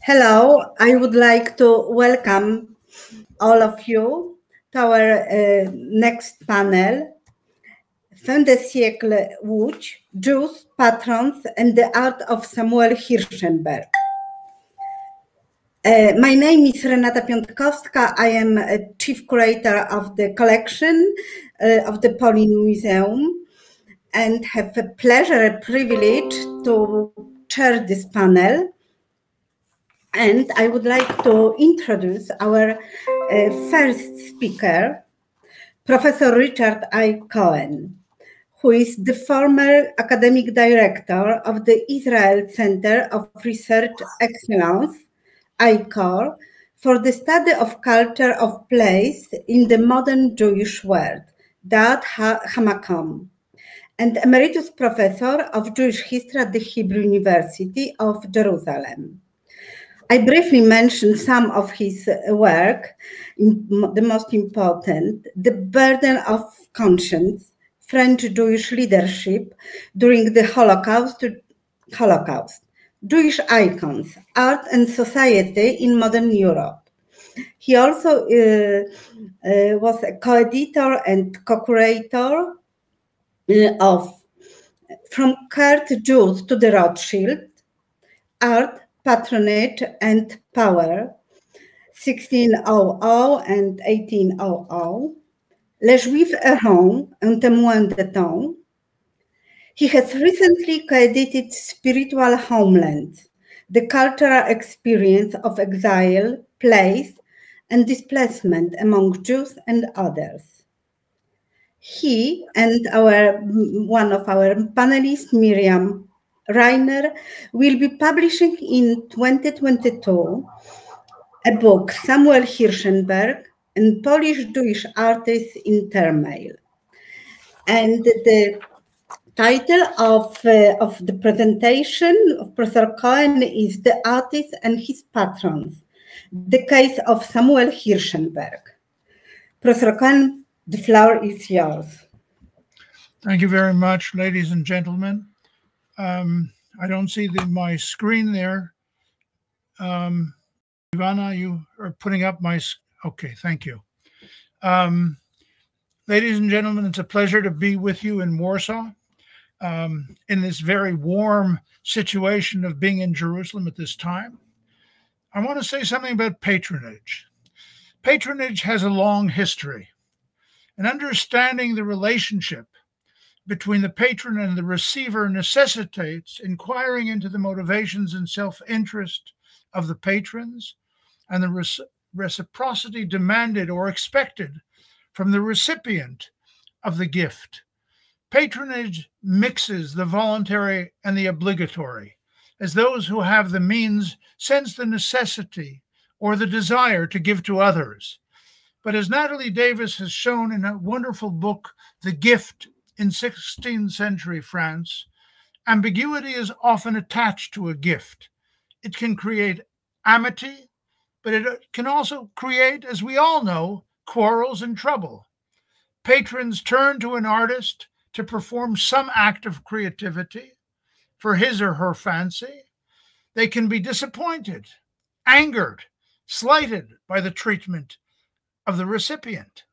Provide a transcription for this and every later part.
Hello, I would like to welcome all of you to our next panel, Fin de siècle Łódź, Jews, Patrons, and the Art of Samuel Hirschenberg. My name is Renata Piątkowska. I am a chief curator of the collection of the Polin Museum and have a pleasure, a privilege to chair this panel. And I would like to introduce our first speaker, Professor Richard I. Cohen, who is the former academic director of the Israel Center of Research Excellence, ICOR, for the study of culture of place in the modern Jewish world, Dat Hamakom, and emeritus professor of Jewish history at the Hebrew University of Jerusalem. I briefly mentioned some of his work, the most important, The Burden of Conscience, French Jewish Leadership During the Holocaust, Jewish Icons, Art and Society in Modern Europe. He also was a co-editor and co-curator of From Cured Jews to the Rothschild, Art, Patronage and Power, 1600 and 1800, Les Juifs errants, un témoin de temps. He has recently co-edited Spiritual Homelands, the cultural experience of exile, place, and displacement among Jews and others. He and one of our panelists, Miriam Reiner, will be publishing in 2022 a book, Samuel Hirschenberg and Polish Jewish Artists in Turmoil. And the title of the presentation of Professor Cohen is The Artist and His Patrons, the case of Samuel Hirschenberg. Professor Cohen, the floor is yours. Thank you very much, ladies and gentlemen. I don't see my screen there. Ivana, you are putting up my... Okay, thank you. Ladies and gentlemen, it's a pleasure to be with you in Warsaw, in this very warm situation of being in Jerusalem at this time. I want to say something about patronage. Patronage has a long history, and understanding the relationship between the patron and the receiver necessitates inquiring into the motivations and self-interest of the patrons and the reciprocity demanded or expected from the recipient of the gift. Patronage mixes the voluntary and the obligatory, as those who have the means sense the necessity or the desire to give to others. But as Natalie Davis has shown in a wonderful book, The Gift in 16th century France, ambiguity is often attached to a gift. It can create amity, but it can also create, as we all know, quarrels and trouble. Patrons turn to an artist to perform some act of creativity for his or her fancy. They can be disappointed, angered, slighted by the treatment of the recipient.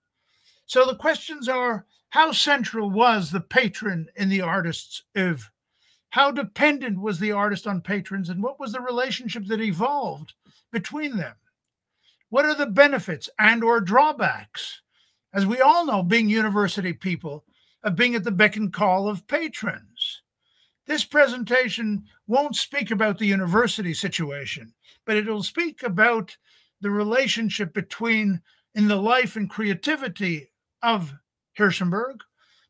So the questions are, how central was the patron in the artist's oeuvre? How dependent was the artist on patrons, and what was the relationship that evolved between them? What are the benefits and or drawbacks, as we all know, being university people, of being at the beck and call of patrons? This presentation won't speak about the university situation, but it will speak about the relationship between, in the life and creativity of Hirschenberg,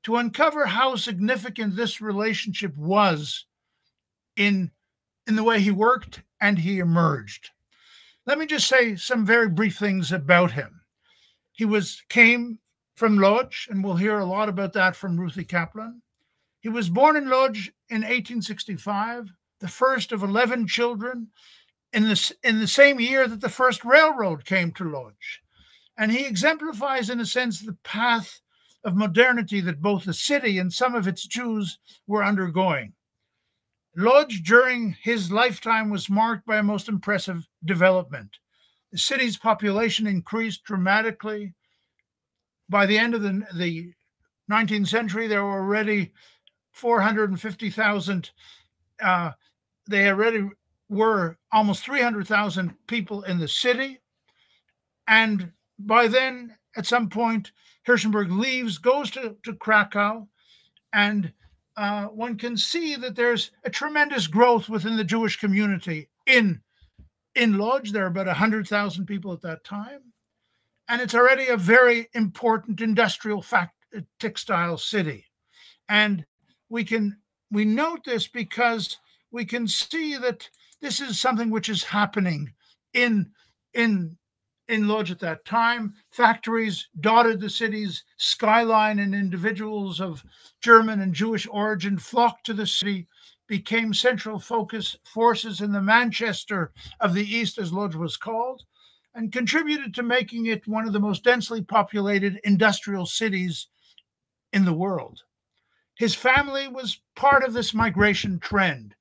to uncover how significant this relationship was in the way he worked and he emerged. Let me just say some very brief things about him. He came from Lodz, and we'll hear a lot about that from Ruthie Kaplan. He was born in Lodz in 1865, the first of 11 children in the same year that the first railroad came to Lodz. And he exemplifies, in a sense, the path of modernity that both the city and some of its Jews were undergoing. Lodz, during his lifetime, was marked by a most impressive development. The city's population increased dramatically. By the end of the 19th century, there were already 450,000. They already were almost 300,000 people in the city. And by then, at some point, Hirschenberg leaves, goes to Krakow, and one can see that there's a tremendous growth within the Jewish community in Lodz. There are about 100,000 people at that time. And it's already a very important industrial textile city. And we note this because we can see that this is something which is happening in Lodz at that time. Factories dotted the city's skyline, and individuals of German and Jewish origin flocked to the city, became central focus forces in the Manchester of the East, as Lodz was called, and contributed to making it one of the most densely populated industrial cities in the world. His family was part of this migration trend.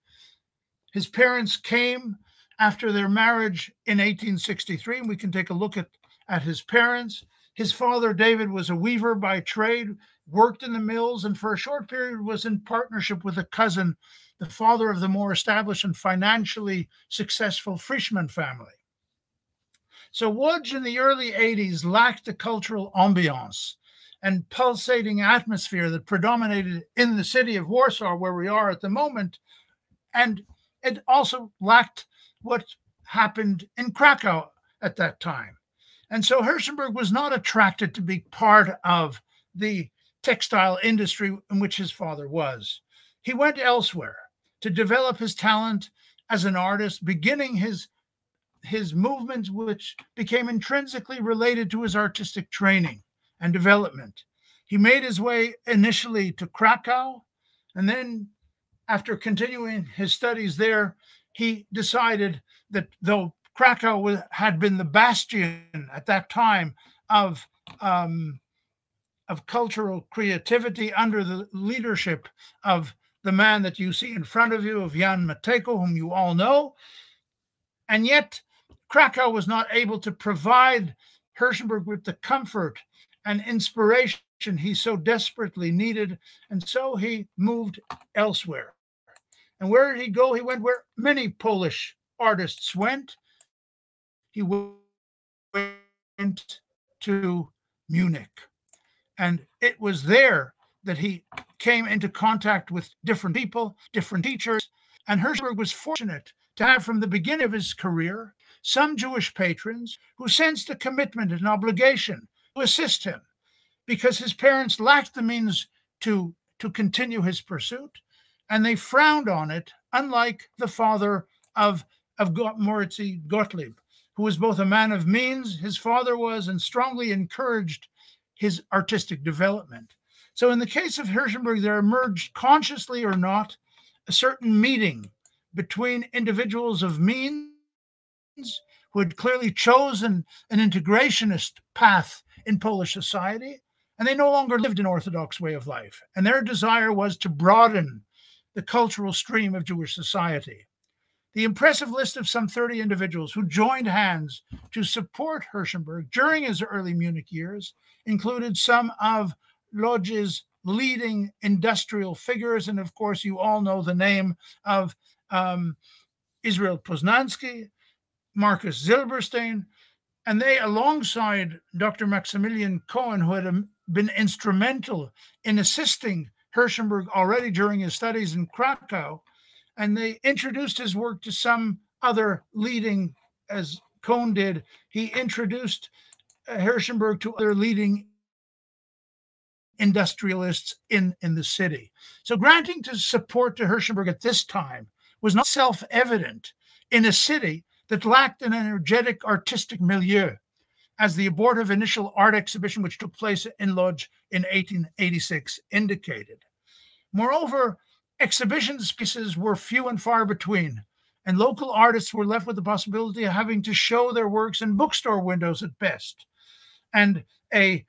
His parents came after their marriage in 1863, and we can take a look at his parents. His father, David, was a weaver by trade, worked in the mills, and for a short period was in partnership with a cousin, the father of the more established and financially successful Frischmann family. So Łódź in the early 80s lacked the cultural ambiance and pulsating atmosphere that predominated in the city of Warsaw, where we are at the moment. And it also lacked what happened in Krakow at that time. And so Hirschenberg was not attracted to be part of the textile industry in which his father was. He went elsewhere to develop his talent as an artist, beginning his movements, which became intrinsically related to his artistic training and development. He made his way initially to Krakow, and then after continuing his studies there, he decided that though Krakow had been the bastion at that time of cultural creativity under the leadership of the man that you see in front of you, of Jan Matejko, whom you all know, and yet Krakow was not able to provide Hirschenberg with the comfort and inspiration he so desperately needed, and so he moved elsewhere. And where did he go? He went where many Polish artists went. He went to Munich. And it was there that he came into contact with different people, different teachers. And Hirschenberg was fortunate to have, from the beginning of his career, some Jewish patrons who sensed a commitment and obligation to assist him, because his parents lacked the means to continue his pursuit, and they frowned on it, unlike the father of Moritz Gottlieb, who was both a man of means, his father was, and strongly encouraged his artistic development. So in the case of Hirschenberg, there emerged, consciously or not, a certain meeting between individuals of means who had clearly chosen an integrationist path in Polish society, and they no longer lived an Orthodox way of life. And their desire was to broaden the cultural stream of Jewish society. The impressive list of some 30 individuals who joined hands to support Hirschenberg during his early Munich years included some of Lodz's leading industrial figures. And of course, you all know the name of Israel Poznański, Marcus Zilberstein, and they, alongside Dr. Maximilian Cohen, who had been instrumental in assisting Hirschenberg already during his studies in Krakow, and they introduced his work to some other leading, as Cohn did, he introduced Hirschenberg to other leading industrialists in the city. So granting to support to Hirschenberg at this time was not self-evident in a city that lacked an energetic artistic milieu, as the abortive initial art exhibition which took place in Lodz in 1886 indicated. Moreover, exhibition spaces were few and far between, and local artists were left with the possibility of having to show their works in bookstore windows at best. And a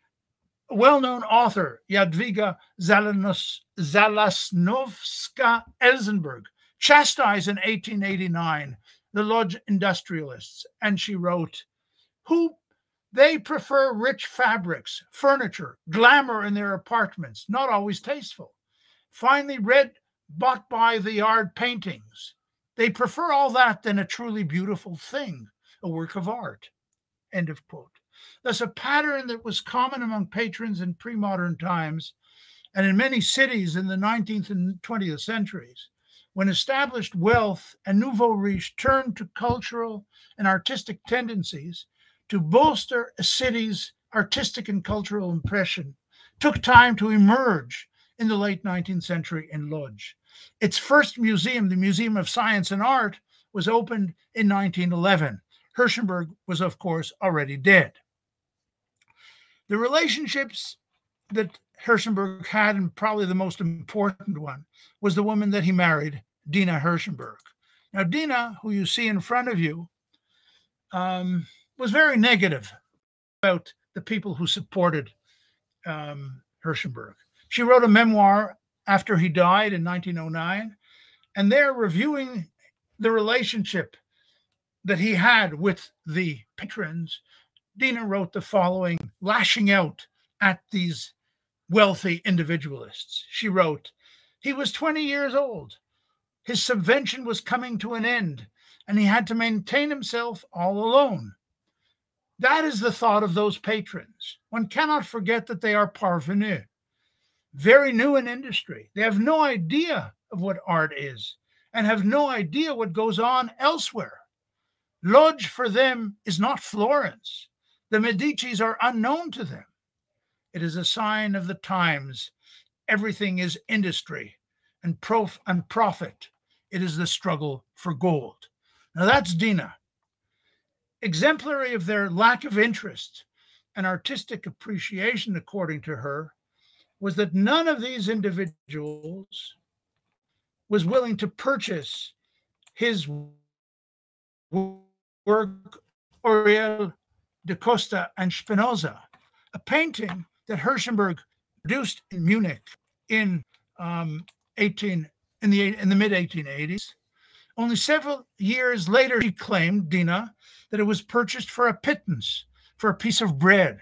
well-known author, Jadwiga Zalasnowska-Elsenberg, chastised in 1889 the Lodz industrialists, and she wrote, they prefer rich fabrics, furniture, glamour in their apartments, not always tasteful. Finally, bought by the yard paintings. They prefer all that than a truly beautiful thing, a work of art. End of quote. Thus, a pattern that was common among patrons in pre-modern times and in many cities in the 19th and 20th centuries, when established wealth and nouveau riche turned to cultural and artistic tendencies to bolster a city's artistic and cultural impression, took time to emerge in the late 19th century in Lodz. Its first museum, the Museum of Science and Art, was opened in 1911. Hirschenberg was, of course, already dead. The relationships that Hirschenberg had, and probably the most important one, was the woman that he married, Dina Hirschenberg. Now, Dina, who you see in front of you, was very negative about the people who supported Hirschenberg. She wrote a memoir after he died in 1909, and there, reviewing the relationship that he had with the patrons, Dina wrote the following, lashing out at these wealthy individualists. She wrote, "He was 20 years old. His subvention was coming to an end, and he had to maintain himself all alone. That is the thought of those patrons. One cannot forget that they are parvenus, very new in industry. They have no idea of what art is and have no idea what goes on elsewhere. Lodz for them is not Florence. The Medicis are unknown to them. It is a sign of the times. Everything is industry and profit. It is the struggle for gold." Now that's Dina. Exemplary of their lack of interest and artistic appreciation, according to her, was that none of these individuals was willing to purchase his work, Auriel de Costa and Spinoza, a painting that Hirschenberg produced in Munich in the mid-1880s. Only several years later, she claimed, Dina, that it was purchased for a pittance, for a piece of bread,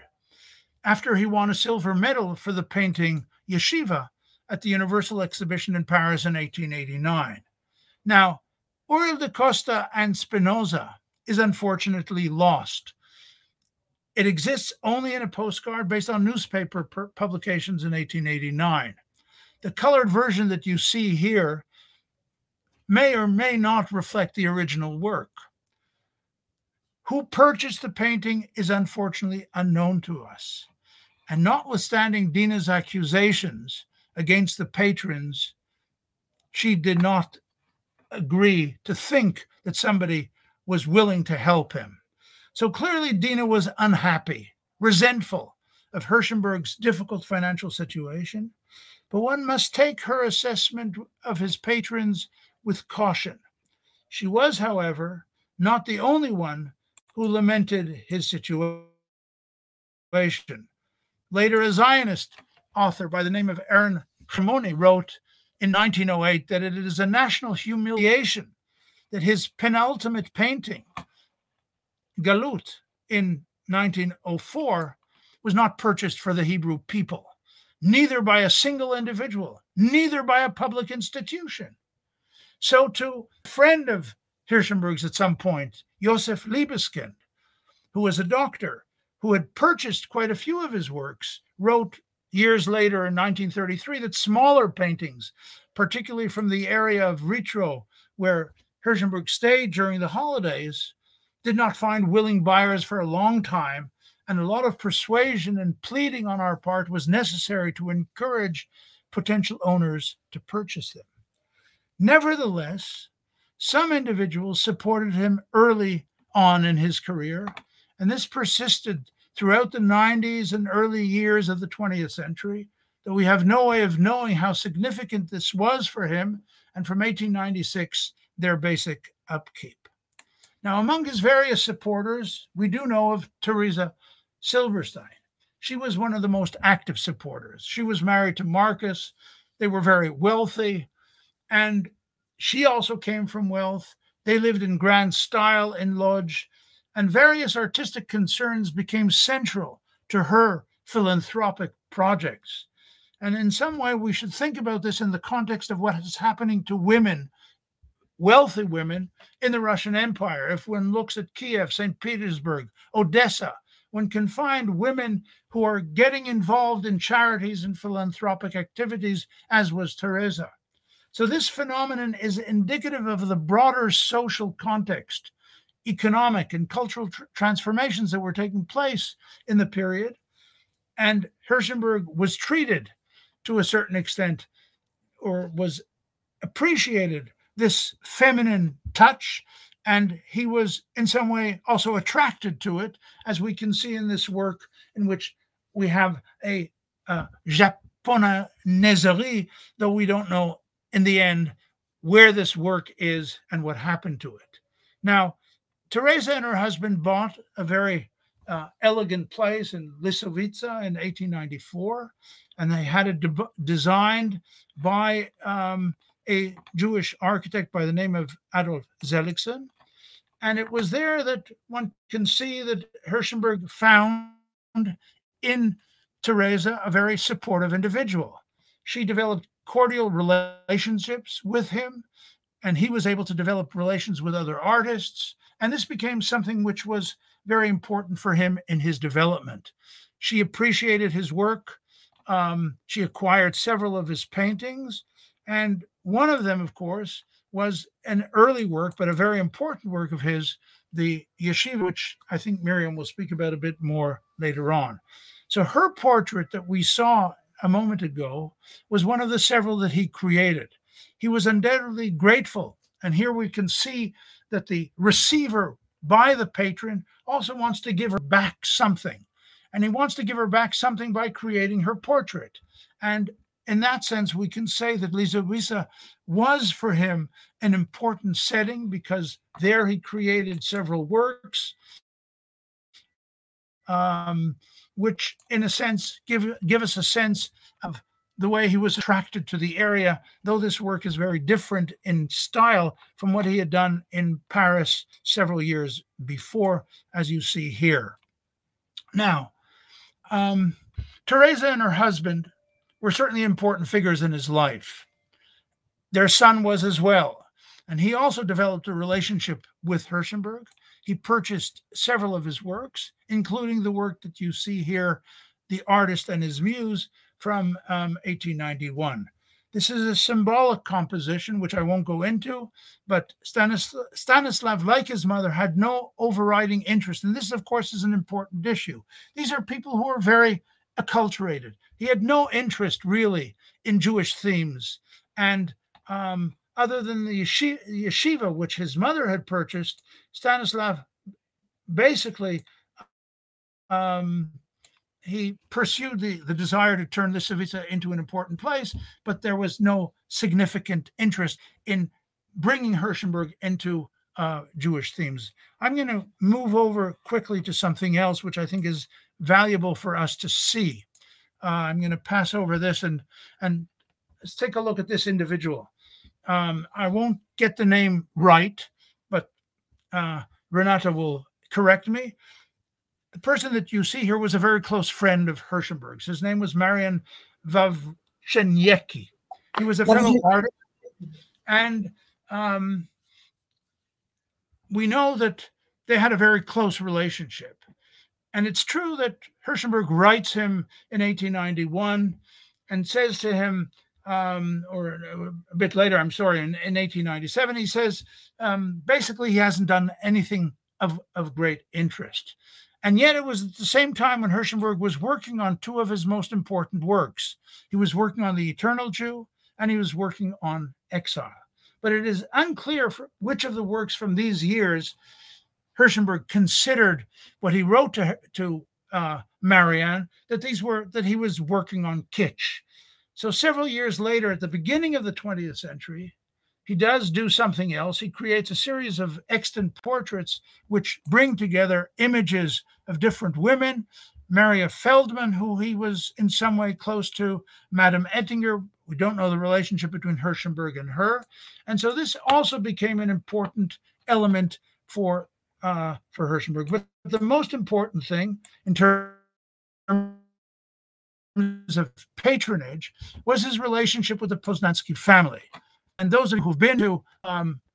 after he won a silver medal for the painting Yeshiva at the Universal Exhibition in Paris in 1889. Now, Auriel de Costa and Spinoza is unfortunately lost. It exists only in a postcard based on newspaper publications in 1889. The colored version that you see here may or may not reflect the original work. Who purchased the painting is unfortunately unknown to us. And notwithstanding Dina's accusations against the patrons, she did not agree to think that somebody was willing to help him. So clearly Dina was unhappy, resentful of Hirschenberg's difficult financial situation, but one must take her assessment of his patrons with caution. She was, however, not the only one who lamented his situation. Later, a Zionist author by the name of Aaron Cremoni wrote in 1908 that it is a national humiliation that his penultimate painting, Galut, in 1904, was not purchased for the Hebrew people, neither by a single individual, neither by a public institution. So to a friend of Hirschenberg's at some point, Josef Liebeskind, who was a doctor, who had purchased quite a few of his works, wrote years later in 1933 that smaller paintings, particularly from the area of Ritro, where Hirschenberg stayed during the holidays, did not find willing buyers for a long time, and a lot of persuasion and pleading on our part was necessary to encourage potential owners to purchase them. Nevertheless, some individuals supported him early on in his career, and this persisted throughout the 90s and early years of the 20th century, though we have no way of knowing how significant this was for him, and from 1896, their basic upkeep. Now, among his various supporters, we do know of Teresa Silberstein. She was one of the most active supporters. She was married to Marcus. They were very wealthy. And She also came from wealth. They lived in grand style in Lodz, and various artistic concerns became central to her philanthropic projects. And in some way, we should think about this in the context of what is happening to women, wealthy women in the Russian Empire. If one looks at Kiev, St. Petersburg, Odessa, one can find women who are getting involved in charities and philanthropic activities, as was Teresa. So this phenomenon is indicative of the broader social context, economic and cultural transformations that were taking place in the period. And Herzenberg was treated to a certain extent, or was appreciated this feminine touch, and he was in some way also attracted to it, as we can see in this work, in which we have a japonaise, though we don't know in the end where this work is and what happened to it. Now, Teresa and her husband bought a very elegant place in Lissovice in 1894, and they had it designed by a Jewish architect by the name of Adolf Seligson. And it was there that one can see that Herzenberg found in Teresa a very supportive individual. She developed cordial relationships with him, and he was able to develop relations with other artists. And this became something which was very important for him in his development. She appreciated his work. She acquired several of his paintings. And one of them, of course, was an early work, but a very important work of his, the Yeshiva, which I think Miriam will speak about a bit more later on. So her portrait that we saw a moment ago was one of the several that he created. He was undoubtedly grateful. And here we can see that the receiver by the patron also wants to give her back something. And he wants to give her back something by creating her portrait. And in that sense, we can say that Lissovice was for him an important setting, because there he created several works, which in a sense give us a sense of the way he was attracted to the area, though this work is very different in style from what he had done in Paris several years before, as you see here. Now, Teresa and her husband were certainly important figures in his life. Their son was as well, and he also developed a relationship with Herzenberg. He purchased several of his works, including the work that you see here, The Artist and His Muse, from 1891. This is a symbolic composition, which I won't go into, but Stanislav, like his mother, had no overriding interest. And this, of course, is an important issue. These are people who are very acculturated. He had no interest, really, in Jewish themes. And other than the yeshiva, which his mother had purchased, Stanislav basically he pursued the desire to turn Lissovice into an important place, but there was no significant interest in bringing Herzenberg into Jewish themes. I'm going to move over quickly to something else, which I think is valuable for us to see. I'm going to pass over this and let's take a look at this individual. I won't get the name right, but Renata will correct me. The person that you see here was a very close friend of Herzenberg's. His name was Marian Wawrzyniecki. He was a fellow artist, and we know that they had a very close relationship. And it's true that Herzenberg writes him in 1891 and says to him, or a bit later, I'm sorry, in 1897, he says, basically he hasn't done anything of great interest. And yet it was at the same time when Herzenberg was working on two of his most important works. He was working on The Eternal Jew, and he was working on Exile. But it is unclear which of the works from these years Herzenberg considered what he wrote to Marianne, that he was working on kitsch. So several years later, at the beginning of the 20th century, he does do something else. He creates a series of extant portraits which bring together images of different women. Maria Feldman, who he was in some way close to, Madame Ettinger, We don't know the relationship between Hirschenberg and her. And so this also became an important element for Hirschenberg. But the most important thing in terms of patronage was his relationship with the Poznański family. And those of you who've been to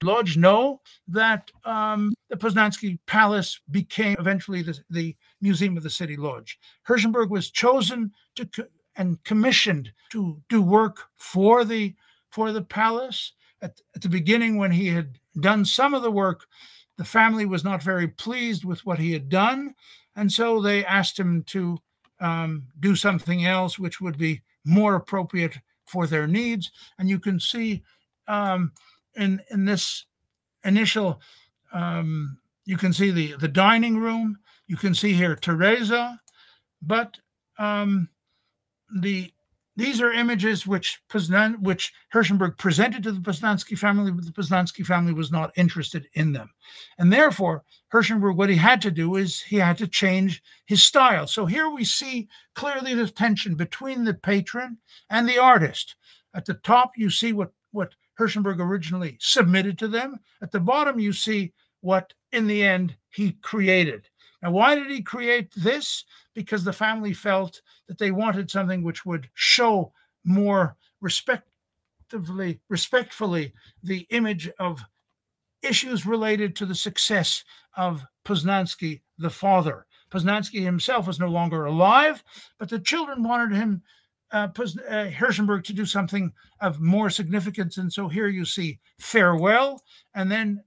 Lodz know that the Poznański Palace became eventually the Museum of the City Lodz. Hirschenberg was chosen and commissioned to do work for the palace. At the beginning, when he had done some of the work, the family was not very pleased with what he had done, and so they asked him to do something else which would be more appropriate for their needs. And you can see in this initial, you can see the dining room. You can see here Teresa, but these are images which Hirschenberg presented to the Poznański family, but the Poznański family was not interested in them. And therefore, Hirschenberg, what he had to do is he had to change his style. So here we see clearly the tension between the patron and the artist. At the top, you see what Hirschenberg originally submitted to them. At the bottom, you see what, in the end, he created. Now, why did he create this? Because the family felt that they wanted something which would show more respectfully the image of issues related to the success of Poznański, the father. Poznański himself was no longer alive, but the children wanted him, Hirschenberg, to do something of more significance. And so here you see Farewell, and then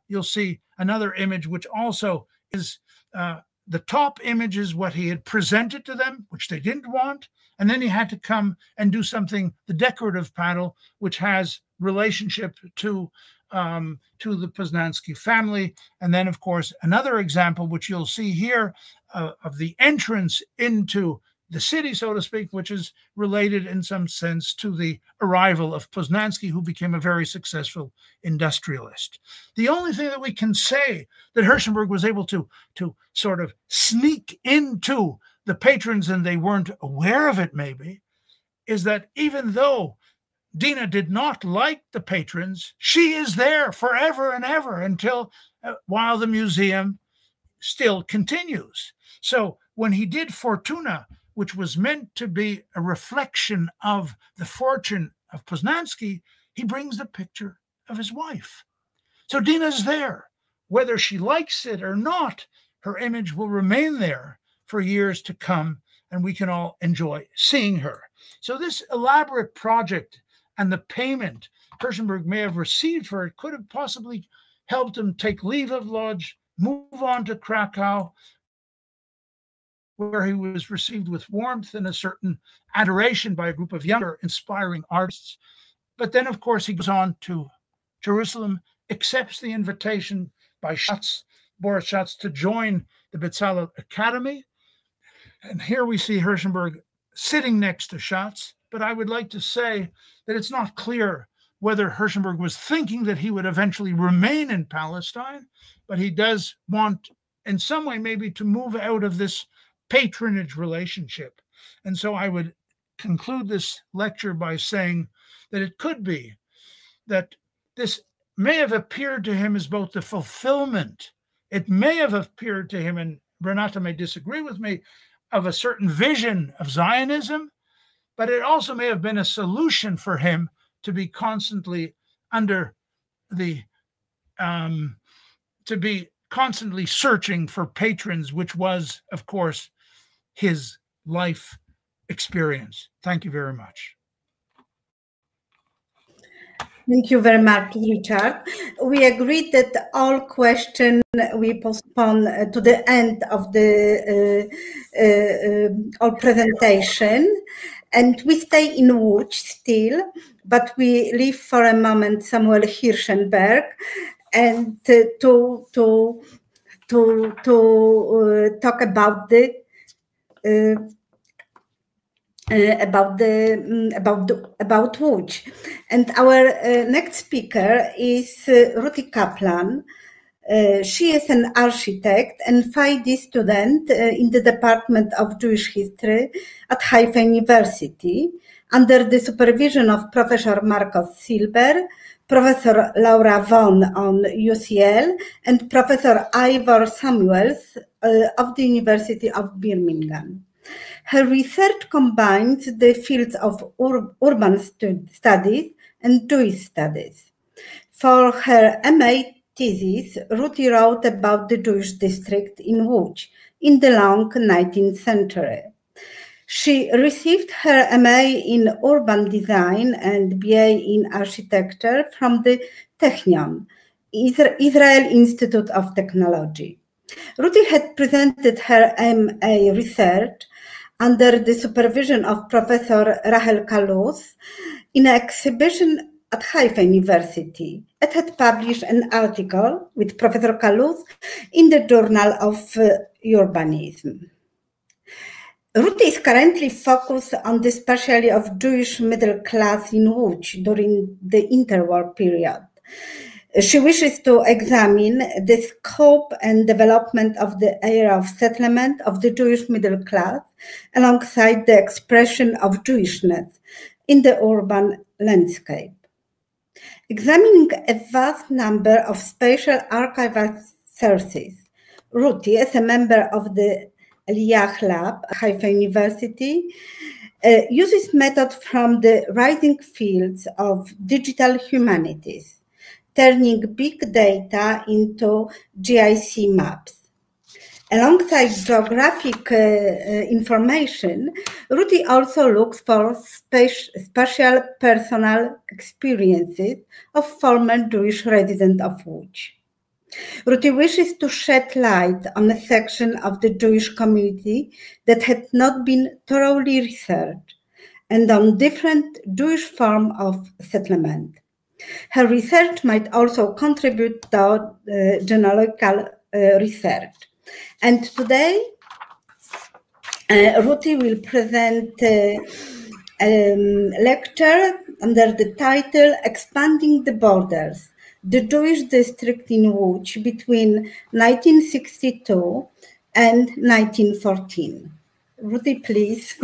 you'll see another image which also is the top image is what he had presented to them, which they didn't want. And then he had to come and do something, the decorative panel, which has relationship to the Poznański family. And then, of course, another example, which you'll see here, of the entrance into the city, so to speak, which is related in some sense to the arrival of Poznański, who became a very successful industrialist. The only thing that we can say that Hirschenberg was able to sort of sneak into the patrons, and they weren't aware of it maybe, is that even though Dina did not like the patrons, she is there forever and ever until while the museum still continues. So when he did Fortuna, which was meant to be a reflection of the fortune of Poznański, he brings the picture of his wife. So Dina's there. Whether she likes it or not, her image will remain there for years to come, and we can all enjoy seeing her. So this elaborate project and the payment Hirschenberg may have received for it could have possibly helped him take leave of Lodz, move on to Krakow, where he was received with warmth and a certain adoration by a group of younger, inspiring artists. But then, of course, he goes on to Jerusalem, accepts the invitation by Boris Schatz, to join the Bezalel Academy. And here we see Hirschenberg sitting next to Schatz. But I would like to say that it's not clear whether Hirschenberg was thinking that he would eventually remain in Palestine, but he does want, in some way, maybe to move out of this patronage relationship. And so I would conclude this lecture by saying that it could be that this may have appeared to him as both the fulfillment, it may have appeared to him, and Renata may disagree with me, of a certain vision of Zionism, but it also may have been a solution for him to be constantly under the, to be constantly searching for patrons, which was, of course, his life experience. Thank you very much. Thank you very much, Richard. We agreed that all questions we postpone to the end of the our presentation, and we stay in Łódź still, but we leave for a moment Samuel Hirschenberg, and to talk about the about Łódź. And our next speaker is Ruti Kaplan. She is an architect and PhD student in the Department of Jewish History at Haifa University. under the supervision of Professor Marcos Silber, Professor Laura Vaughan on UCL, and Professor Ivor Samuels of the University of Birmingham. Her research combines the fields of urban studies and Jewish studies. For her MA thesis, Ruti wrote about the Jewish district in Łódź in the long 19th century. She received her MA in urban design and BA in architecture from the Technion, Israel Institute of Technology. Ruti had presented her MA research under the supervision of Professor Rachel Kalus in an exhibition at Haifa University. It had published an article with Professor Kalus in the Journal of Urbanism. Ruti is currently focused on the specialty of Jewish middle class in Łódź during the interwar period. She wishes to examine the scope and development of the era of settlement of the Jewish middle class alongside the expression of Jewishness in the urban landscape. Examining a vast number of spatial archival sources, Ruti, as a member of the Eliach Lab at Haifa University, uses methods from the rising fields of digital humanities, turning big data into GIS maps. Alongside geographic information, Ruti also looks for spatial personal experiences of former Jewish residents of Łódź. Ruti wishes to shed light on a section of the Jewish community that had not been thoroughly researched and on different Jewish forms of settlement. Her research might also contribute to genealogical research. And today, Ruti will present a lecture under the title Expanding the Borders, the Jewish District in Łódź between 1962 and 1914. Ruti, please.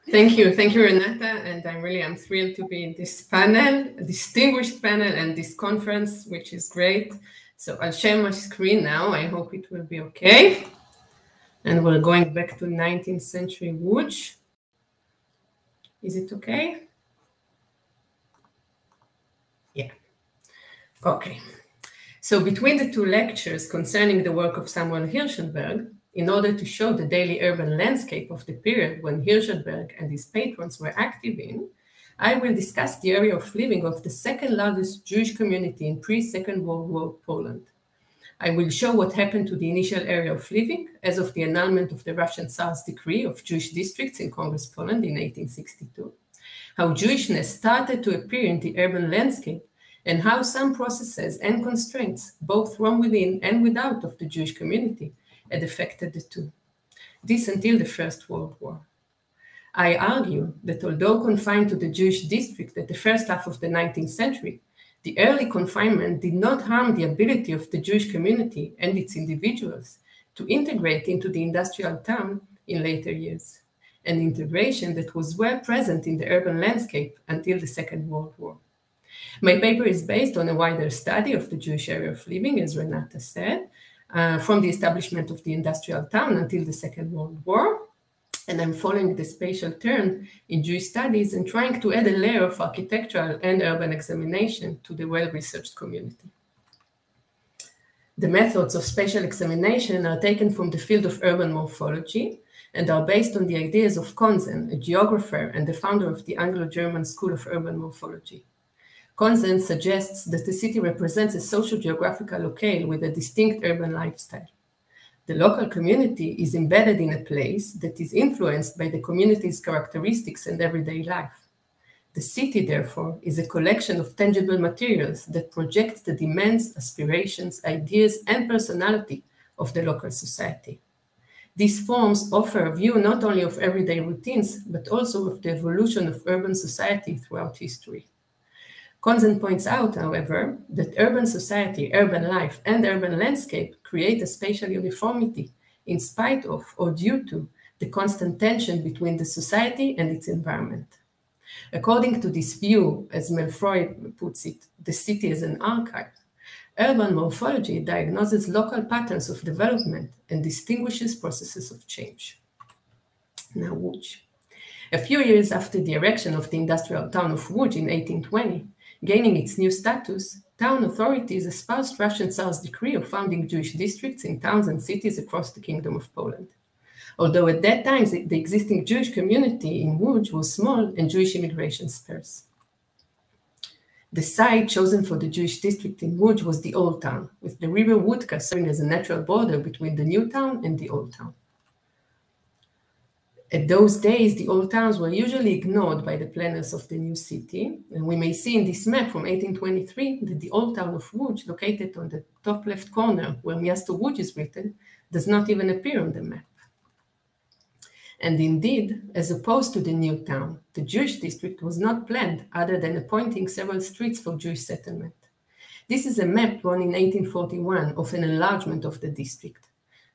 Thank you, Renata, and I'm thrilled to be in this panel, a distinguished panel, and this conference, which is great. So I'll share my screen now. I hope it will be okay. And we're going back to 19th century Łódź. Is it okay? Yeah. Okay. So between the two lectures concerning the work of Samuel Hirschenberg, in order to show the daily urban landscape of the period when Hirschenberg and his patrons were active in, I will discuss the area of living of the second largest Jewish community in pre-Second World War Poland. I will show what happened to the initial area of living as of the annulment of the Russian Tsar's decree of Jewish districts in Congress Poland in 1862, how Jewishness started to appear in the urban landscape, and how some processes and constraints, both from within and without of the Jewish community, had affected the two. This until the First World War. I argue that although confined to the Jewish district at the first half of the 19th century, the early confinement did not harm the ability of the Jewish community and its individuals to integrate into the industrial town in later years, an integration that was well present in the urban landscape until the Second World War. My paper is based on a wider study of the Jewish area of living, as Renata said, from the establishment of the industrial town until the Second World War. And I'm following the spatial turn in Jewish studies and trying to add a layer of architectural and urban examination to the well-researched community. The methods of spatial examination are taken from the field of urban morphology and are based on the ideas of Konzen, a geographer and the founder of the Anglo-German School of Urban Morphology. Konzen suggests that the city represents a socio-geographical locale with a distinct urban lifestyle. The local community is embedded in a place that is influenced by the community's characteristics and everyday life. The city, therefore, is a collection of tangible materials that projects the demands, aspirations, ideas, and personality of the local society. These forms offer a view not only of everyday routines, but also of the evolution of urban society throughout history. Konzen points out, however, that urban society, urban life, and urban landscape create a spatial uniformity in spite of or due to the constant tension between the society and its environment. According to this view, as Melfroy puts it, the city is an archive. Urban morphology diagnoses local patterns of development and distinguishes processes of change. Now, Łódź. A few years after the erection of the industrial town of Łódź in 1820, gaining its new status, town authorities espoused Russian Tsar's decree of founding Jewish districts in towns and cities across the Kingdom of Poland. Although at that time the existing Jewish community in Łódź was small and Jewish immigration sparse. The site chosen for the Jewish district in Łódź was the Old Town, with the river Łódka serving as a natural border between the new town and the Old Town. At those days, the old towns were usually ignored by the planners of the new city, and we may see in this map from 1823 that the old town of Łódź, located on the top left corner where Miasto Łódź is written, does not even appear on the map. And indeed, as opposed to the new town, the Jewish district was not planned other than appointing several streets for Jewish settlement. This is a map drawn in 1841 of an enlargement of the district.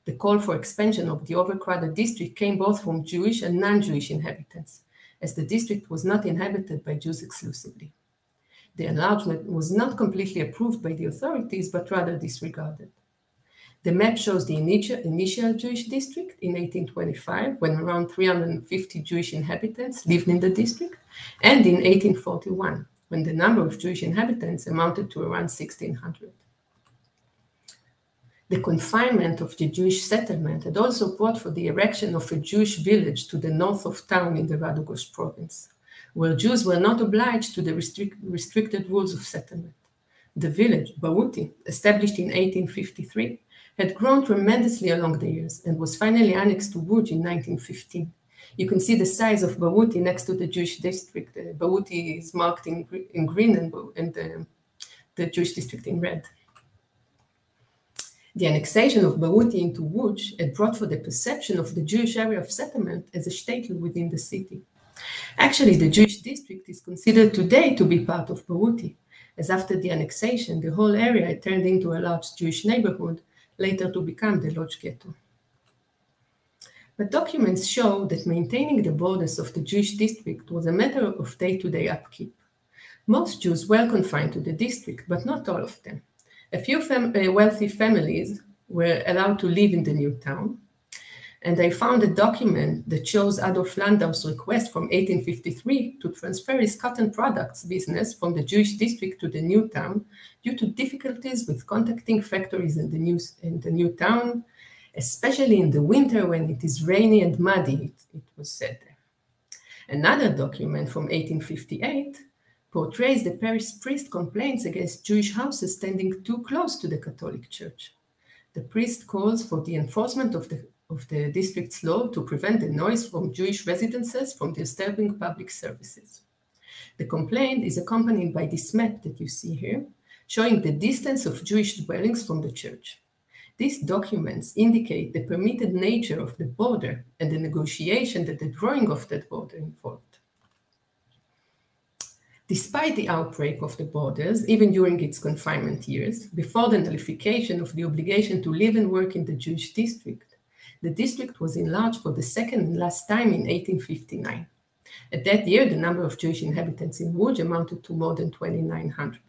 The call for expansion of the overcrowded district came both from Jewish and non-Jewish inhabitants, as the district was not inhabited by Jews exclusively. The enlargement was not completely approved by the authorities, but rather disregarded. The map shows the initial Jewish district in 1825, when around 350 Jewish inhabitants lived in the district, and in 1841, when the number of Jewish inhabitants amounted to around 1,600. The confinement of the Jewish settlement had also brought for the erection of a Jewish village to the north of town in the Radogorz province, where Jews were not obliged to the restricted rules of settlement. The village, Bałuty, established in 1853, had grown tremendously along the years and was finally annexed to Łódź in 1915. You can see the size of Bałuty next to the Jewish district. Bałuty is marked in green and the Jewish district in red. The annexation of Bałuty into Łódź had brought for the perception of the Jewish area of settlement as a shtetl within the city. Actually, the Jewish district is considered today to be part of Bałuty, as after the annexation, the whole area had turned into a large Jewish neighborhood, later to become the Lodz Ghetto. But documents show that maintaining the borders of the Jewish district was a matter of day-to-day upkeep. Most Jews were confined to the district, but not all of them. A few wealthy families were allowed to live in the new town, and I found a document that shows Adolf Landau's request from 1853 to transfer his cotton products business from the Jewish district to the new town due to difficulties with contacting factories in the new town, especially in the winter when it is rainy and muddy, it was said there. Another document from 1858 portrays the parish priest complaints against Jewish houses standing too close to the Catholic Church. The priest calls for the enforcement of the district's law to prevent the noise from Jewish residences from disturbing public services. The complaint is accompanied by this map that you see here, showing the distance of Jewish dwellings from the church. These documents indicate the permitted nature of the border and the negotiation that the drawing of that border involved. Despite the outbreak of the borders, even during its confinement years, before the nullification of the obligation to live and work in the Jewish district, the district was enlarged for the second and last time in 1859. At that year, the number of Jewish inhabitants in Łódź amounted to more than 2,900.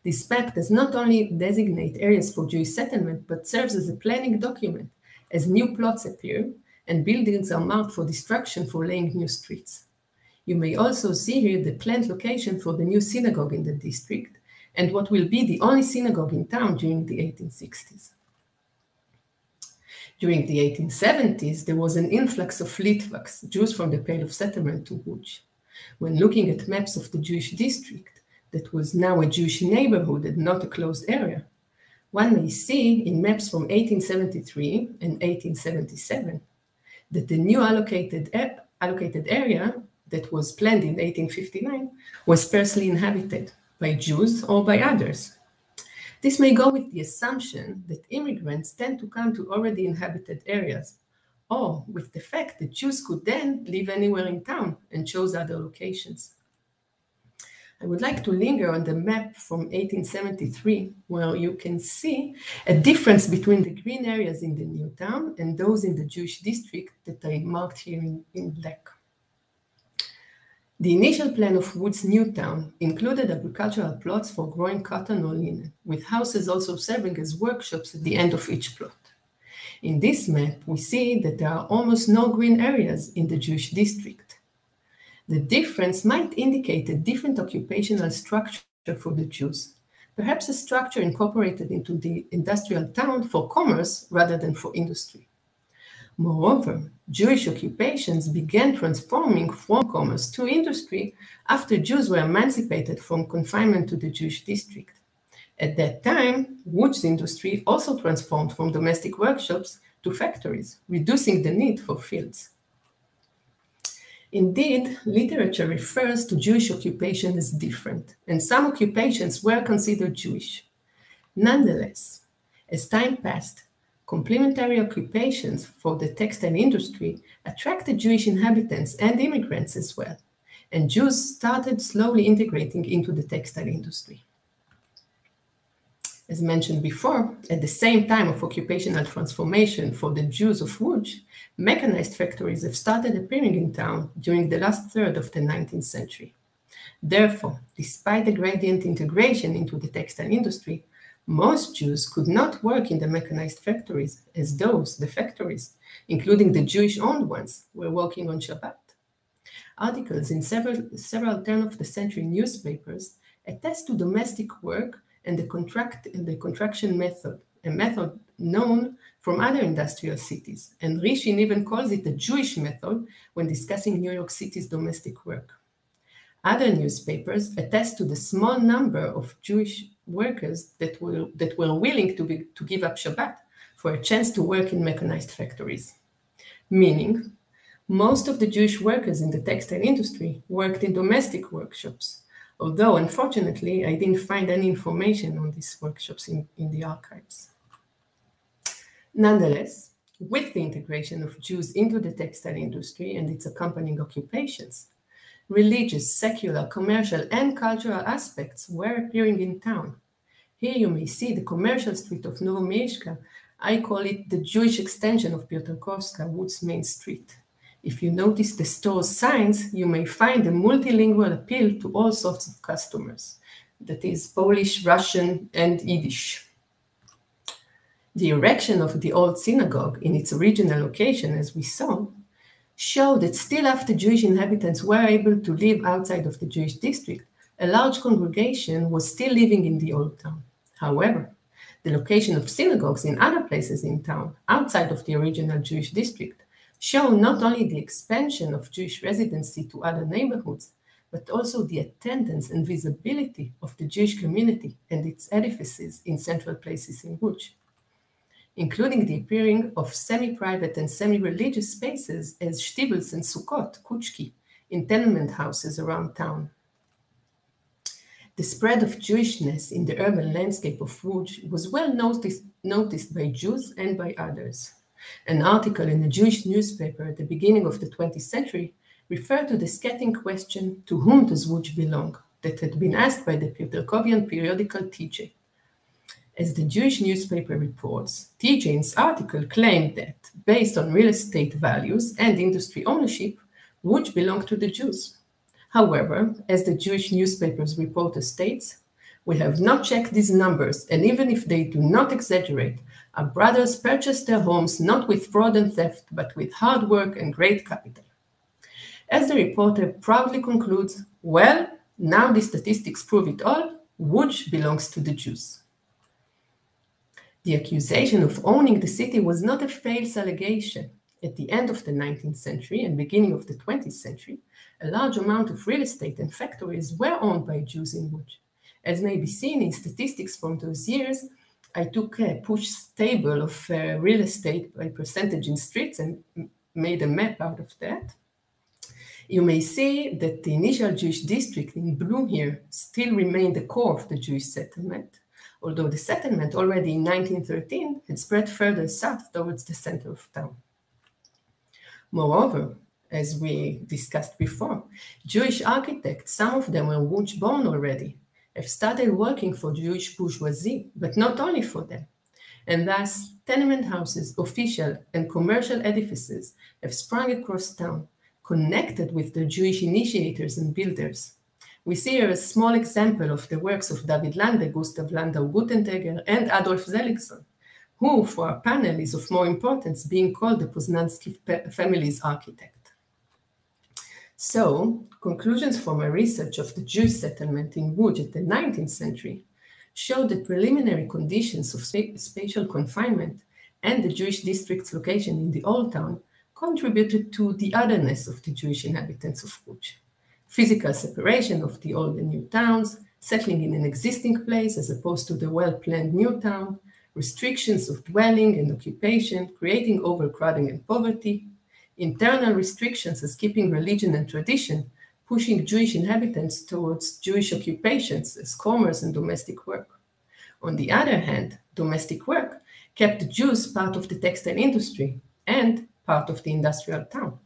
This map does not only designate areas for Jewish settlement, but serves as a planning document, as new plots appear and buildings are marked for destruction for laying new streets. You may also see here the planned location for the new synagogue in the district and what will be the only synagogue in town during the 1860s. During the 1870s, there was an influx of Litvaks, Jews from the Pale of Settlement, to Łódź. When looking at maps of the Jewish district, that was now a Jewish neighborhood and not a closed area, one may see in maps from 1873 and 1877 that the new allocated area that was planned in 1859 was sparsely inhabited by Jews or by others. This may go with the assumption that immigrants tend to come to already inhabited areas, or with the fact that Jews could then live anywhere in town and chose other locations. I would like to linger on the map from 1873, where you can see a difference between the green areas in the new town and those in the Jewish district that I marked here in black. The initial plan of Wood's new town included agricultural plots for growing cotton or linen, with houses also serving as workshops at the end of each plot. In this map, we see that there are almost no green areas in the Jewish district. The difference might indicate a different occupational structure for the Jews, perhaps a structure incorporated into the industrial town for commerce rather than for industry. Moreover, Jewish occupations began transforming from commerce to industry after Jews were emancipated from confinement to the Jewish district. At that time, Wood's industry also transformed from domestic workshops to factories, reducing the need for fields. Indeed, literature refers to Jewish occupation as different, and some occupations were considered Jewish. Nonetheless, as time passed, complementary occupations for the textile industry attracted Jewish inhabitants and immigrants as well, and Jews started slowly integrating into the textile industry. As mentioned before, at the same time of occupational transformation for the Jews of Łódź, mechanized factories have started appearing in town during the last third of the 19th century. Therefore, despite the gradient integration into the textile industry, most Jews could not work in the mechanized factories as those, the factories, including the Jewish-owned ones, were working on Shabbat. Articles in several turn-of-the-century newspapers attest to domestic work and the contraction method, a method known from other industrial cities, and Rishin even calls it the Jewish method when discussing New York City's domestic work. Other newspapers attest to the small number of Jewish workers that were willing to give up Shabbat for a chance to work in mechanized factories. Meaning, most of the Jewish workers in the textile industry worked in domestic workshops, although unfortunately I didn't find any information on these workshops in the archives. Nonetheless, with the integration of Jews into the textile industry and its accompanying occupations, religious, secular, commercial, and cultural aspects were appearing in town. Here you may see the commercial street of Nowomiejska. I call it the Jewish extension of Piotrkowska, Łódź's main street. If you notice the store's signs, you may find a multilingual appeal to all sorts of customers. That is Polish, Russian, and Yiddish. The erection of the old synagogue in its original location, as we saw, showed that still after Jewish inhabitants were able to live outside of the Jewish district, a large congregation was still living in the old town. However, the location of synagogues in other places in town, outside of the original Jewish district, show not only the expansion of Jewish residency to other neighborhoods, but also the attendance and visibility of the Jewish community and its edifices in central places in Łódź, including the appearing of semi-private and semi-religious spaces as shtibels and sukkot, kuchki, in tenement houses around town. The spread of Jewishness in the urban landscape of Łódź was well noticed by Jews and by others. An article in a Jewish newspaper at the beginning of the 20th century referred to the scathing question, "To whom does Łódź belong?" that had been asked by the Piotrkowian periodical TJ. As the Jewish newspaper reports, TJ in its article claimed that, based on real estate values and industry ownership, Łódź belonged to the Jews. However, as the Jewish newspaper's reporter states, "We have not checked these numbers, and even if they do not exaggerate, our brothers purchased their homes not with fraud and theft, but with hard work and great capital." As the reporter proudly concludes, "Well, now the statistics prove it all, Łódź belongs to the Jews." The accusation of owning the city was not a false allegation. At the end of the 19th century and beginning of the 20th century, a large amount of real estate and factories were owned by Jews in Łódź. As may be seen in statistics from those years, I took a push table of real estate by percentage in streets and made a map out of that. You may see that the initial Jewish district in blue here still remained the core of the Jewish settlement, although the settlement already in 1913 had spread further south towards the center of town. Moreover, as we discussed before, Jewish architects, some of them were Łódź-born already, have started working for Jewish bourgeoisie, but not only for them. And thus, tenement houses, official and commercial edifices have sprung across town, connected with the Jewish initiators and builders. We see here a small example of the works of David Lande, Gustav Landau Gutentegger, and Adolf Seligson, who, for our panel, is of more importance, being called the Poznański family's architect. So, conclusions from my research of the Jewish settlement in Łódź at the 19th century show that preliminary conditions of spatial confinement and the Jewish district's location in the Old Town contributed to the otherness of the Jewish inhabitants of Łódź. Physical separation of the old and new towns, settling in an existing place as opposed to the well-planned new town, restrictions of dwelling and occupation, creating overcrowding and poverty, internal restrictions as keeping religion and tradition, pushing Jewish inhabitants towards Jewish occupations as commerce and domestic work. On the other hand, domestic work kept the Jews part of the textile industry and part of the industrial town.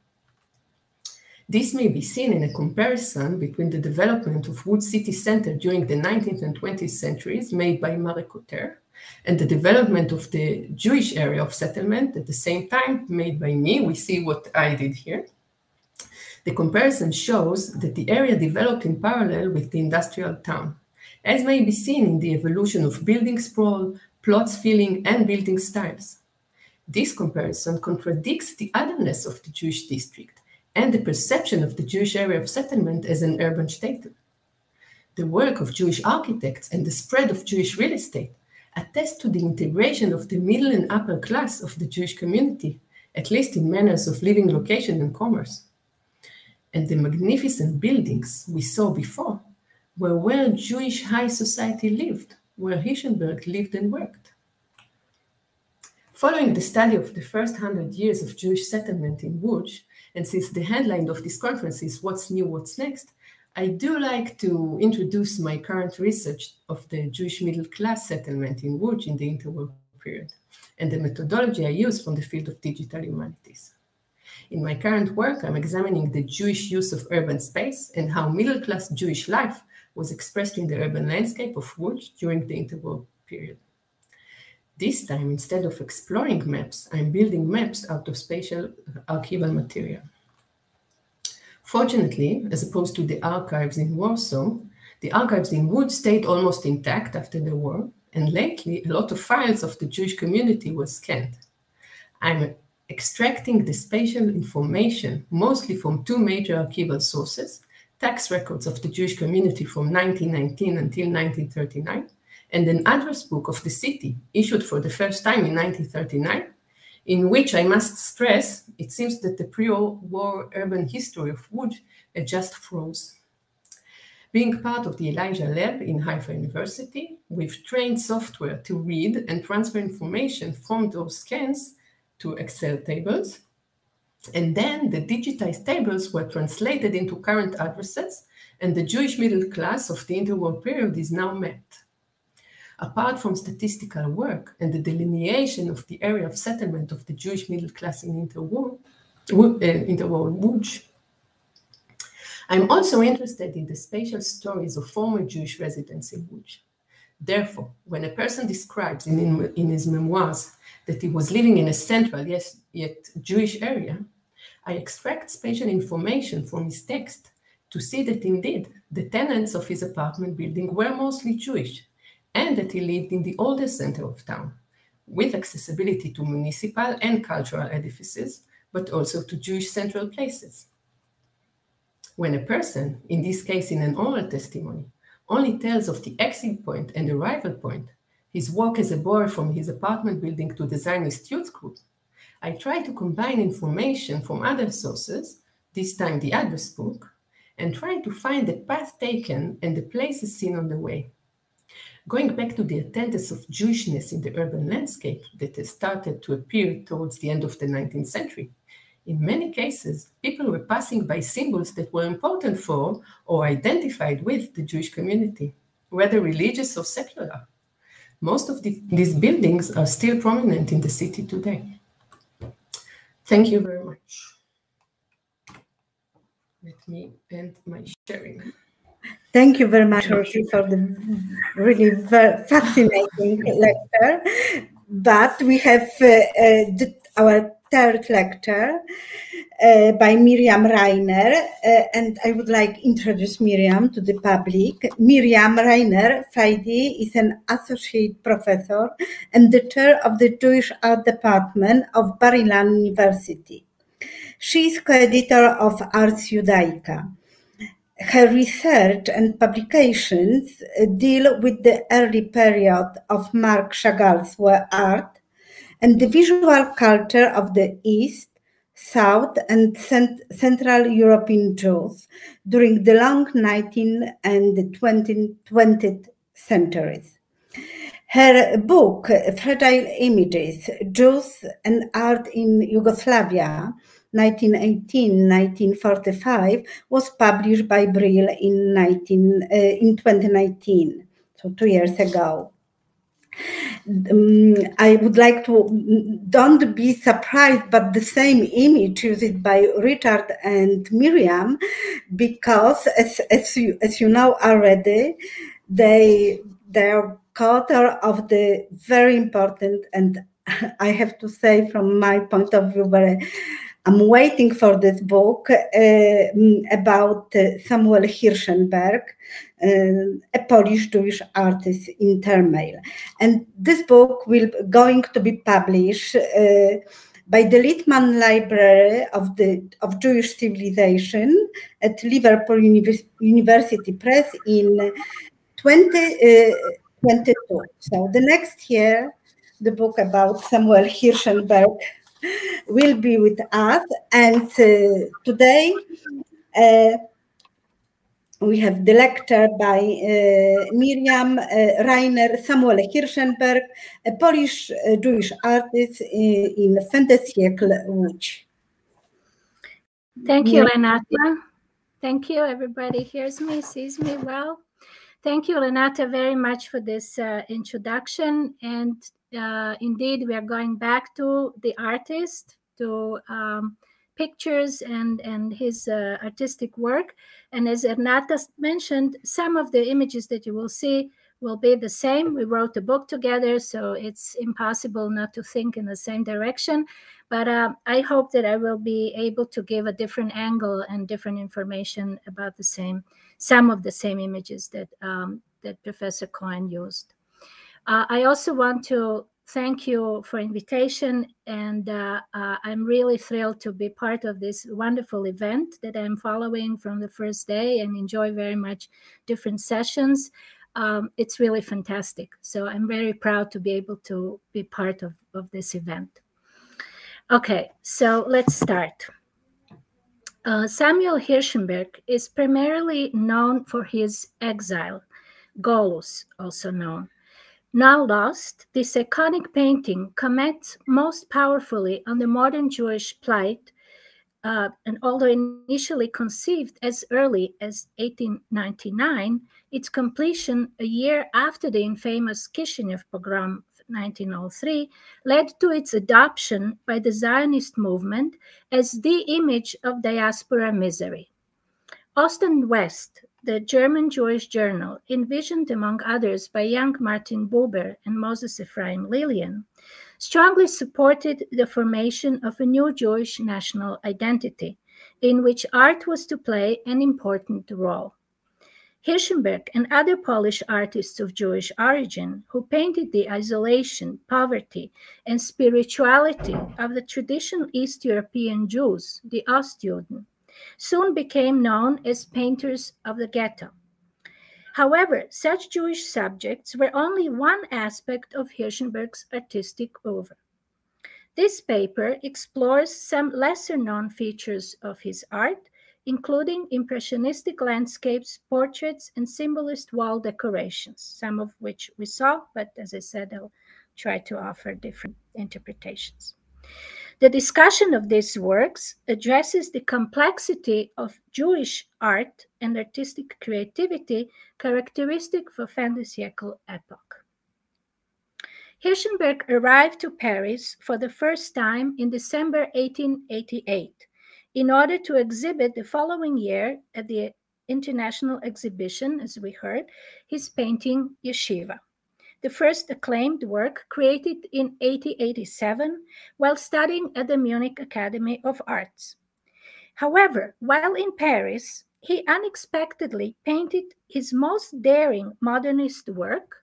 This may be seen in a comparison between the development of Łódź city center during the 19th and 20th centuries made by Marek Koter and the development of the Jewish area of settlement at the same time made by me. We see what I did here. The comparison shows that the area developed in parallel with the industrial town, as may be seen in the evolution of building sprawl, plots filling, and building styles. This comparison contradicts the otherness of the Jewish district and the perception of the Jewish area of settlement as an urban shtetl. The work of Jewish architects and the spread of Jewish real estate attest to the integration of the middle and upper class of the Jewish community, at least in manners of living, location, and commerce. And the magnificent buildings we saw before were where Jewish high society lived, where Hirschenberg lived and worked. Following the study of the first 100 years of Jewish settlement in Łódź, and since the headline of this conference is What's New, What's Next, I do like to introduce my current research of the Jewish middle class settlement in Łódź in the interwar period, and the methodology I use from the field of digital humanities. In my current work, I'm examining the Jewish use of urban space and how middle-class Jewish life was expressed in the urban landscape of Łódź during the interwar period. This time, instead of exploring maps, I'm building maps out of spatial archival material. Fortunately, as opposed to the archives in Warsaw, the archives in Łódź stayed almost intact after the war, and lately a lot of files of the Jewish community were scanned. I'm extracting the spatial information mostly from two major archival sources, tax records of the Jewish community from 1919 until 1939, and an address book of the city, issued for the first time in 1939, in which I must stress, it seems that the pre-war urban history of Łódź just froze. Being part of the Elijah Lab in Haifa University, we've trained software to read and transfer information from those scans to Excel tables, and then the digitized tables were translated into current addresses, and the Jewish middle class of the interwar period is now mapped. Apart from statistical work and the delineation of the area of settlement of the Jewish middle class in interwar Łódź, I'm also interested in the spatial stories of former Jewish residents in Łódź. Therefore, when a person describes in his memoirs that he was living in a central, yet Jewish area, I extract spatial information from his text to see that indeed the tenants of his apartment building were mostly Jewish, and that he lived in the older center of town, with accessibility to municipal and cultural edifices, but also to Jewish central places. When a person, in this case in an oral testimony, only tells of the exit point and arrival point, his walk as a boy from his apartment building to the Zionist youth group, I try to combine information from other sources, this time the address book, and try to find the path taken and the places seen on the way. Going back to the attendance of Jewishness in the urban landscape that has started to appear towards the end of the 19th century, in many cases, people were passing by symbols that were important for or identified with the Jewish community, whether religious or secular. Most of these buildings are still prominent in the city today. Thank you very much. Let me end my sharing. Thank you very much, Rosie, for the really fascinating lecture. But we have our third lecture by Miriam Reiner, and I would like to introduce Miriam to the public. Miriam Reiner Feidi is an associate professor and the chair of the Jewish Art Department of Bar-Ilan University. She is co-editor of Ars Judaica. Her research and publications deal with the early period of Marc Chagall's art and the visual culture of the East, South, and Central European Jews during the long 19th and 20th centuries. Her book, Fragile Images, Jews and Art in Yugoslavia, 1918-1945, was published by Brill in 2019, so 2 years ago. I would like to, don't be surprised, but the same image used by Richard and Miriam, because as you know already, they are co-author of the very important, and I have to say from my point of view, I'm waiting for this book about Samuel Hirschenberg, a Polish Jewish artist in Termail. And this book will going to be published by the Littman Library of Jewish Civilization at Liverpool University Press in 2022. So the next year, the book about Samuel Hirschenberg will be with us. And today, we have the lecture by Miriam Reiner, Samuel Hirschenberg, a Polish Jewish artist in fin de siècle Łódź. Thank you, Renata. Thank you. Everybody hears me, sees me well. Thank you, Renata, very much for this introduction. And indeed, we are going back to the artist, to pictures and his artistic work. And as Renata mentioned, some of the images that you will see will be the same. We wrote a book together, so it's impossible not to think in the same direction. But I hope that I will be able to give a different angle and different information about some of the same images that Professor Cohen used. I also want to thank you for invitation, and I'm really thrilled to be part of this wonderful event that I'm following from the first day and enjoy very much different sessions. It's really fantastic. So I'm very proud to be able to be part of this event. Okay, so let's start. Samuel Hirschenberg is primarily known for his exile, Golus, also known. Now lost, this iconic painting comments most powerfully on the modern Jewish plight, and although initially conceived as early as 1899, its completion a year after the infamous Kishinev pogrom 1903 led to its adoption by the Zionist movement as the image of diaspora misery. Ost and West, the German Jewish journal, envisioned among others by young Martin Buber and Moses Ephraim Lillian, strongly supported the formation of a new Jewish national identity, in which art was to play an important role. Hirschenberg and other Polish artists of Jewish origin who painted the isolation, poverty, and spirituality of the traditional East European Jews, the Ostjuden, soon became known as painters of the ghetto. However, such Jewish subjects were only one aspect of Hirschenberg's artistic oeuvre. This paper explores some lesser-known features of his art, including impressionistic landscapes, portraits, and symbolist wall decorations, some of which we saw, but as I said, I'll try to offer different interpretations. The discussion of these works addresses the complexity of Jewish art and artistic creativity characteristic for fin de siècle epoch. Hirschenberg arrived to Paris for the first time in December 1888 in order to exhibit the following year at the International Exhibition, as we heard, his painting Yeshiva. the first acclaimed work created in 1887 while studying at the Munich Academy of Arts. However, while in Paris, he unexpectedly painted his most daring modernist work,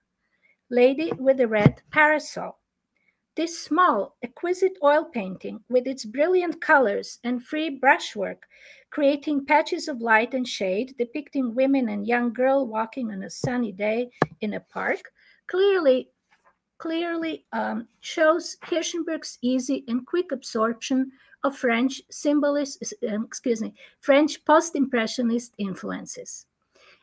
Lady with the Red Parasol. This small, exquisite oil painting, with its brilliant colors and free brushwork, creating patches of light and shade depicting women and young girl walking on a sunny day in a park, clearly shows Hirschenberg's easy and quick absorption of French French post-impressionist influences.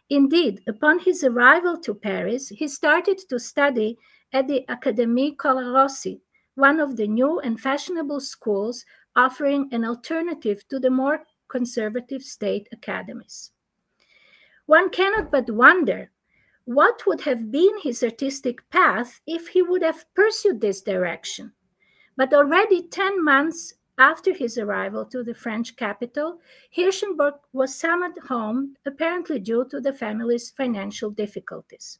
Indeed, upon his arrival to Paris, he started to study at the Académie Colarossi, one of the new and fashionable schools offering an alternative to the more conservative state academies. One cannot but wonder what would have been his artistic path if he would have pursued this direction. But already 10 months after his arrival to the French capital, Hirschenberg was summoned home, apparently due to the family's financial difficulties.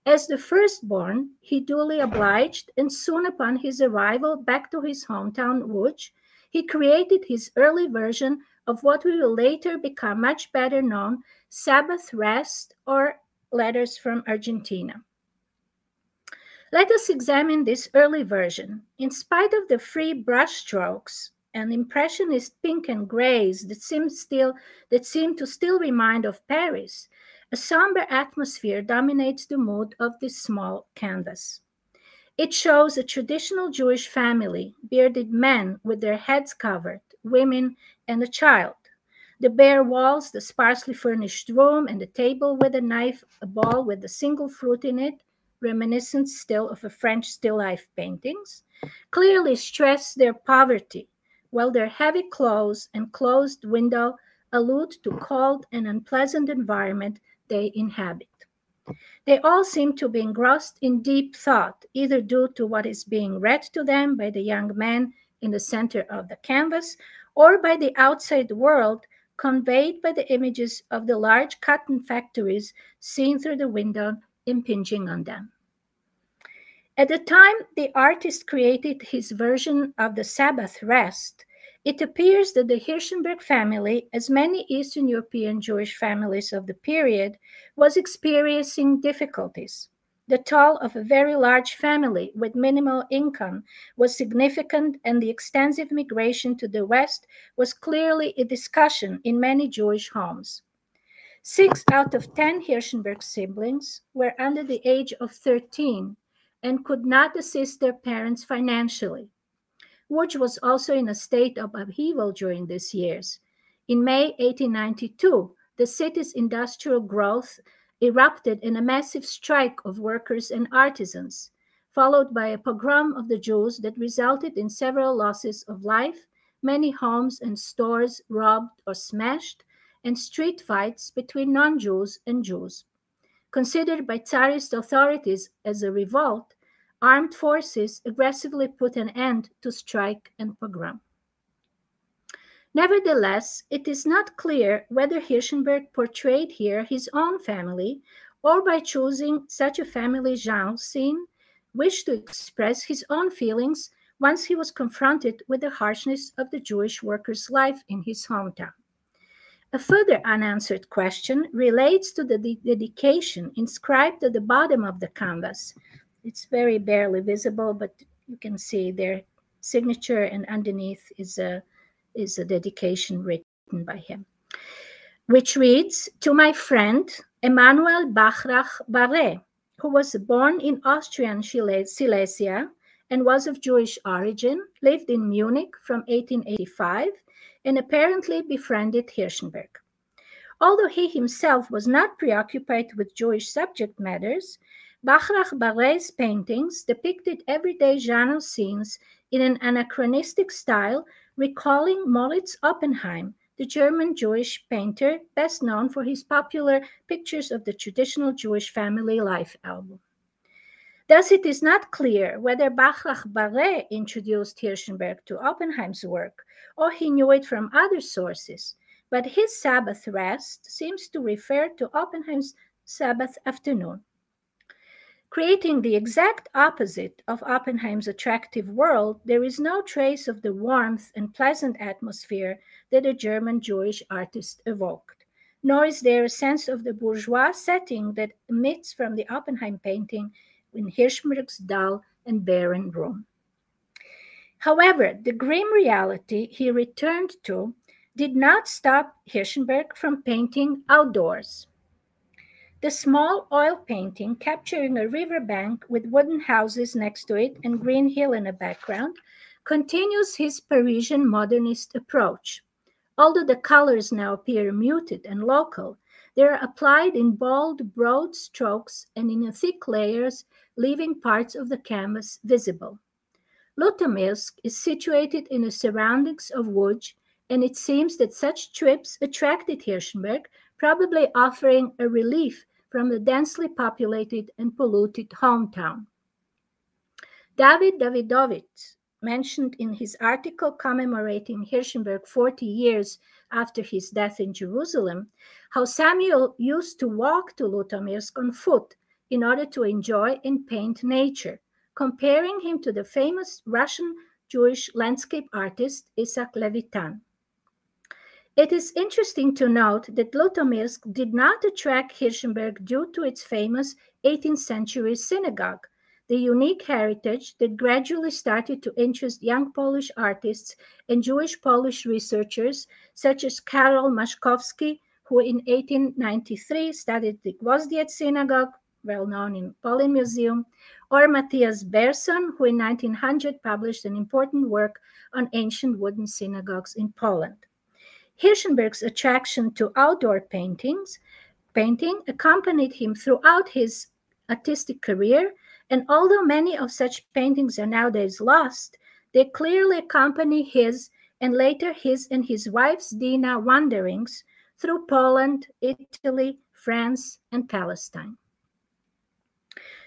As the firstborn, he duly obliged, and soon upon his arrival back to his hometown, Łódź, he created his early version of what will later become much better known, Sabbath Rest, or Letters from Argentina. Let us examine this early version. In spite of the free brushstrokes and impressionist pink and grays that seem to still remind of Paris, a somber atmosphere dominates the mood of this small canvas. It shows a traditional Jewish family, bearded men with their heads covered, women, and a child. The bare walls, the sparsely furnished room, and the table with a knife, a ball with a single fruit in it, reminiscent still of a French still life paintings, clearly stress their poverty, while their heavy clothes and closed window allude to cold and unpleasant environment they inhabit. They all seem to be engrossed in deep thought, either due to what is being read to them by the young man in the center of the canvas, or by the outside world conveyed by the images of the large cotton factories seen through the window impinging on them. At the time the artist created his version of the Sabbath Rest, it appears that the Hirschenberg family, as many Eastern European Jewish families of the period, was experiencing difficulties. The toll of a very large family with minimal income was significant, and the extensive migration to the West was clearly a discussion in many Jewish homes. 6 out of 10 Hirschenberg siblings were under the age of 13 and could not assist their parents financially. Łódź was also in a state of upheaval during these years. In May 1892, the city's industrial growth erupted in a massive strike of workers and artisans, followed by a pogrom of the Jews that resulted in several losses of life, many homes and stores robbed or smashed, and street fights between non-Jews and Jews. Considered by Tsarist authorities as a revolt, armed forces aggressively put an end to strike and pogrom. Nevertheless, it is not clear whether Hirschenberg portrayed here his own family, or by choosing such a family genre scene, wished to express his own feelings once he was confronted with the harshness of the Jewish worker's life in his hometown. A further unanswered question relates to the dedication inscribed at the bottom of the canvas. It's very barely visible, but you can see their signature, and underneath is a dedication written by him, which reads, "To my friend Emanuel Bachrach Barré, who was born in Austrian Silesia and was of Jewish origin, lived in Munich from 1885, and apparently befriended Hirschenberg. Although he himself was not preoccupied with Jewish subject matters, Bachrach Barré's paintings depicted everyday genre scenes in an anachronistic style, recalling Moritz Oppenheim, the German Jewish painter best known for his popular Pictures of the Traditional Jewish Family Life album. Thus, it is not clear whether Bachrach Barré introduced Hirschenberg to Oppenheim's work, or he knew it from other sources, but his Sabbath Rest seems to refer to Oppenheim's Sabbath afternoon. Creating the exact opposite of Oppenheim's attractive world, there is no trace of the warmth and pleasant atmosphere that a German Jewish artist evoked, nor is there a sense of the bourgeois setting that emits from the Oppenheim painting in Hirschberg's dull and barren room. However, the grim reality he returned to did not stop Hirschberg from painting outdoors. The small oil painting capturing a riverbank with wooden houses next to it and green hill in the background continues his Parisian modernist approach. Although the colors now appear muted and local, they are applied in bold, broad strokes and in thick layers, leaving parts of the canvas visible. Lutomyrsk is situated in the surroundings of Łódź, and it seems that such trips attracted Hirschberg, probably offering a relief from the densely populated and polluted hometown. David Davidovich mentioned in his article commemorating Hirschberg 40 years after his death in Jerusalem how Samuel used to walk to Lutomyrsk on foot in order to enjoy and paint nature, comparing him to the famous Russian Jewish landscape artist Isaac Levitan. It is interesting to note that Lutomyrsk did not attract Hirschberg due to its famous 18th century synagogue, the unique heritage that gradually started to interest young Polish artists and Jewish Polish researchers such as Karol Maszkowski, who in 1893 studied the Gwoździec Synagogue, well known in Polin Museum, or Matthias Berson, who in 1900 published an important work on ancient wooden synagogues in Poland. Hirschberg's attraction to outdoor painting accompanied him throughout his artistic career, and although many of such paintings are nowadays lost, they clearly accompany his and later his and his wife's Dina wanderings through Poland, Italy, France, and Palestine.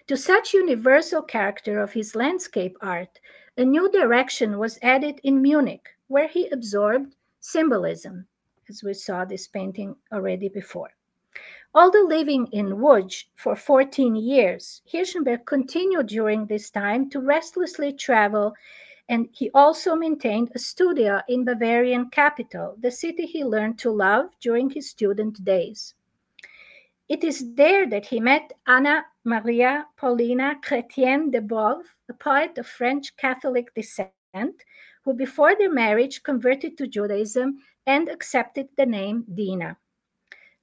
To such universal character of his landscape art, a new direction was added in Munich, where he absorbed symbolism, as we saw this painting already before. Although living in Łódź for 14 years, Hirschberg continued during this time to restlessly travel, and he also maintained a studio in Bavarian capital, the city he learned to love during his student days. It is there that he met Anna Maria Paulina Chrétien de Boves, a poet of French Catholic descent, who before their marriage converted to Judaism and accepted the name Dina.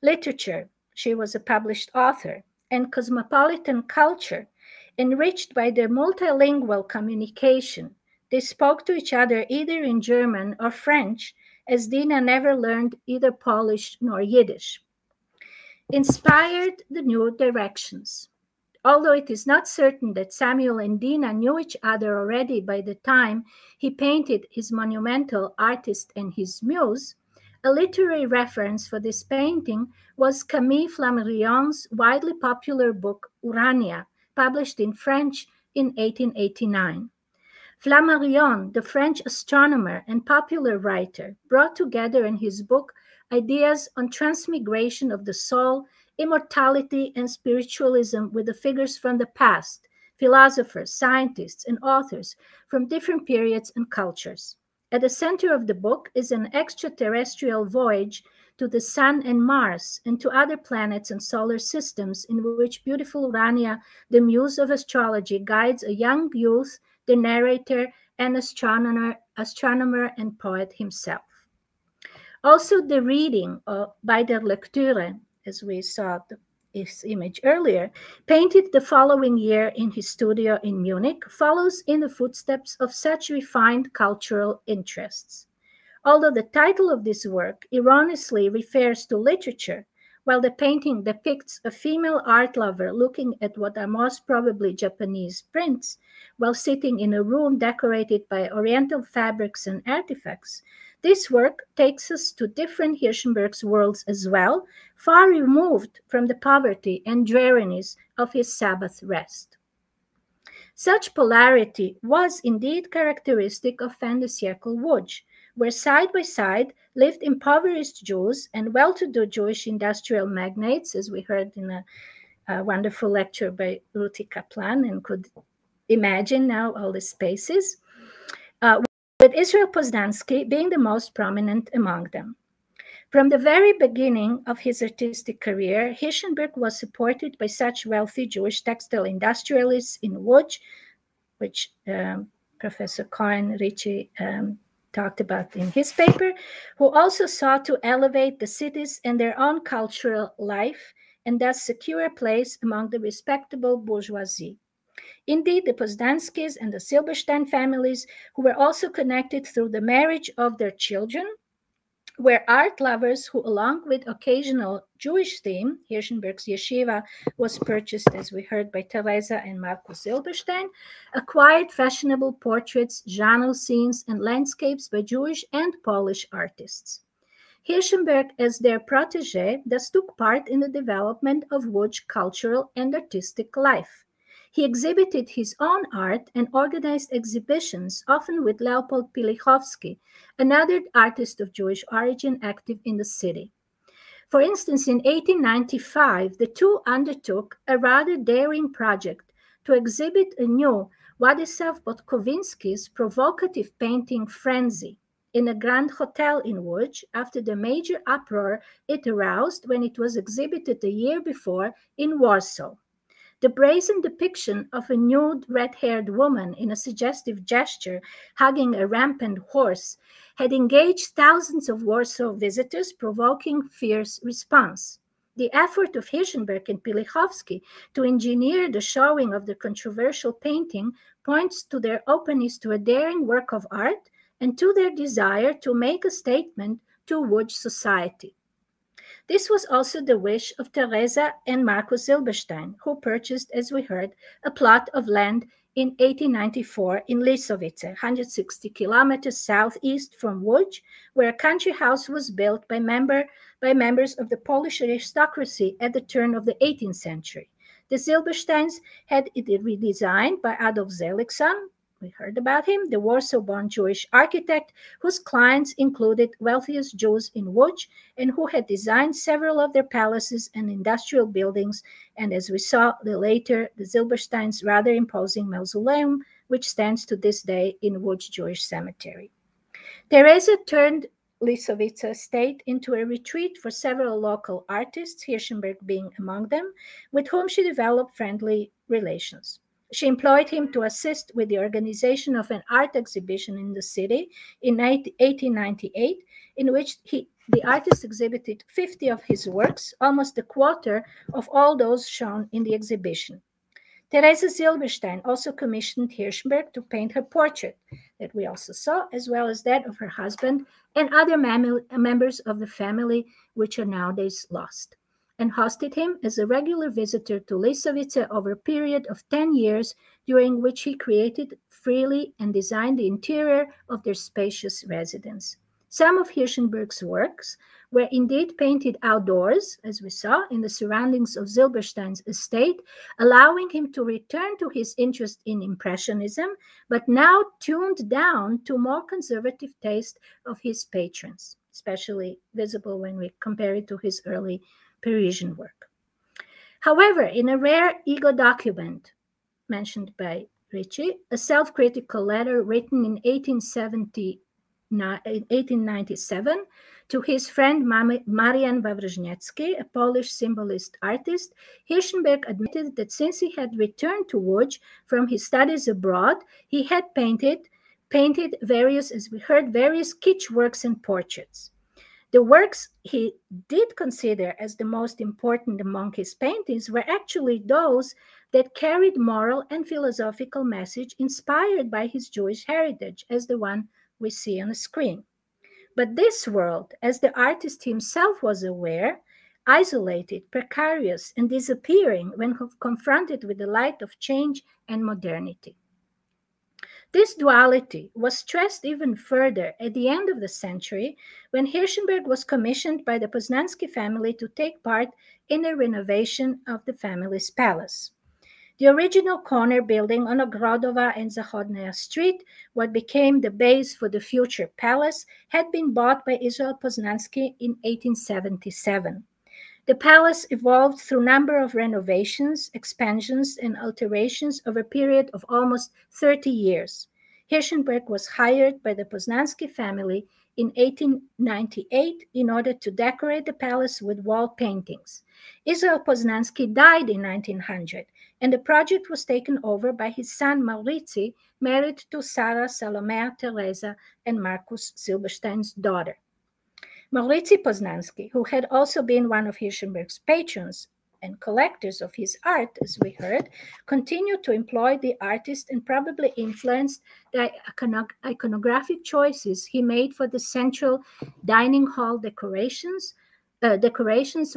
Literature, she was a published author, and cosmopolitan culture, enriched by their multilingual communication, they spoke to each other either in German or French, as Dina never learned either Polish nor Yiddish. Inspired the new directions. Although it is not certain that Samuel and Dina knew each other already by the time he painted his monumental Artist and His Muse, a literary reference for this painting was Camille Flammarion's widely popular book Urania, published in French in 1889. Flammarion, the French astronomer and popular writer, brought together in his book ideas on transmigration of the soul, immortality, and spiritualism with the figures from the past, philosophers, scientists, and authors from different periods and cultures. At the center of the book is an extraterrestrial voyage to the Sun and Mars and to other planets and solar systems in which beautiful Urania, the muse of astrology, guides a young youth, the narrator, and astronomer and poet himself. Also, the reading by der Lektüre, as we saw his image earlier, painted the following year in his studio in Munich, follows in the footsteps of such refined cultural interests. Although the title of this work erroneously refers to literature, while the painting depicts a female art lover looking at what are most probably Japanese prints, while sitting in a room decorated by Oriental fabrics and artifacts, this work takes us to different Hirschberg's worlds as well, far removed from the poverty and dreariness of his Sabbath rest. Such polarity was indeed characteristic of fin de siècle Łódź, where side by side lived impoverished Jews and well-to-do Jewish industrial magnates, as we heard in a wonderful lecture by Ruti Kaplan, and could imagine now all the spaces, with Israel Poznansky being the most prominent among them. From the very beginning of his artistic career, Hirschenberg was supported by such wealthy Jewish textile industrialists in Łódź, which Professor Cohen Ritchie talked about in his paper, who also sought to elevate the cities and their own cultural life and thus secure a place among the respectable bourgeoisie. Indeed, the Poznanskys and the Silberstein families, who were also connected through the marriage of their children, were art lovers who, along with occasional Jewish theme, Hirschenberg's yeshiva was purchased, as we heard, by Teresa and Markus Silberstein, acquired fashionable portraits, genre scenes, and landscapes by Jewish and Polish artists. Hirschenberg, as their protege, thus took part in the development of Łódź cultural and artistic life. He exhibited his own art and organized exhibitions, often with Leopold Pilichowski, another artist of Jewish origin active in the city. For instance, in 1895, the two undertook a rather daring project to exhibit anew Władysław Botkowiński's provocative painting Frenzy in a Grand Hotel in Łódź after the major uproar it aroused when it was exhibited a year before in Warsaw. The brazen depiction of a nude, red-haired woman in a suggestive gesture hugging a rampant horse had engaged thousands of Warsaw visitors, provoking fierce response. The effort of Hirschenberg and Pilichowski to engineer the showing of the controversial painting points to their openness to a daring work of art and to their desire to make a statement to Łódź society. This was also the wish of Teresa and Markus Silberstein, who purchased, as we heard, a plot of land in 1894 in Lisowice, 160 kilometers southeast from Łódź, where a country house was built by members of the Polish aristocracy at the turn of the 18th century. The Silbersteins had it redesigned by Adolf Seligson. We heard about him, the Warsaw-born Jewish architect whose clients included wealthiest Jews in Łódź and who had designed several of their palaces and industrial buildings, and as we saw later, the Silbersteins' rather imposing mausoleum, which stands to this day in Łódź Jewish Cemetery. Teresa turned Lisowice estate into a retreat for several local artists, Hirschenberg being among them, with whom she developed friendly relations. She employed him to assist with the organization of an art exhibition in the city in 1898, in which the artist exhibited 50 of his works, almost a quarter of all those shown in the exhibition. Teresa Silberstein also commissioned Hirschenberg to paint her portrait that we also saw, as well as that of her husband and other members of the family, which are nowadays lost, and hosted him as a regular visitor to Lisowice over a period of 10 years, during which he created freely and designed the interior of their spacious residence. Some of Hirschenberg's works were indeed painted outdoors, as we saw, in the surroundings of Silberstein's estate, allowing him to return to his interest in Impressionism, but now tuned down to more conservative taste of his patrons, especially visible when we compare it to his early Parisian work. However, in a rare ego document mentioned by Ritchie, a self-critical letter written in 1897 to his friend Marian Wawrzyniecki, a Polish symbolist artist, Hirschenberg admitted that since he had returned to Łódź from his studies abroad, he had painted various, as we heard, various kitsch works and portraits. The works he did consider as the most important among his paintings were actually those that carried moral and philosophical message inspired by his Jewish heritage, as the one we see on the screen. But this world, as the artist himself was aware, isolated, precarious, and disappearing when confronted with the light of change and modernity. This duality was stressed even further at the end of the century when Hirschenberg was commissioned by the Poznansky family to take part in a renovation of the family's palace. The original corner building on Ogrodova and Zachodnaya Street, what became the base for the future palace, had been bought by Israel Poznansky in 1877. The palace evolved through a number of renovations, expansions, and alterations over a period of almost 30 years. Hirschenberg was hired by the Poznański family in 1898 in order to decorate the palace with wall paintings. Israel Poznański died in 1900, and the project was taken over by his son Maurizi, married to Sarah Salomea Teresa and Marcus Silberstein's daughter. Maurizi Poznański, who had also been one of Hirschenberg's patrons and collectors of his art, as we heard, continued to employ the artist and probably influenced the iconographic choices he made for the central dining hall decorations,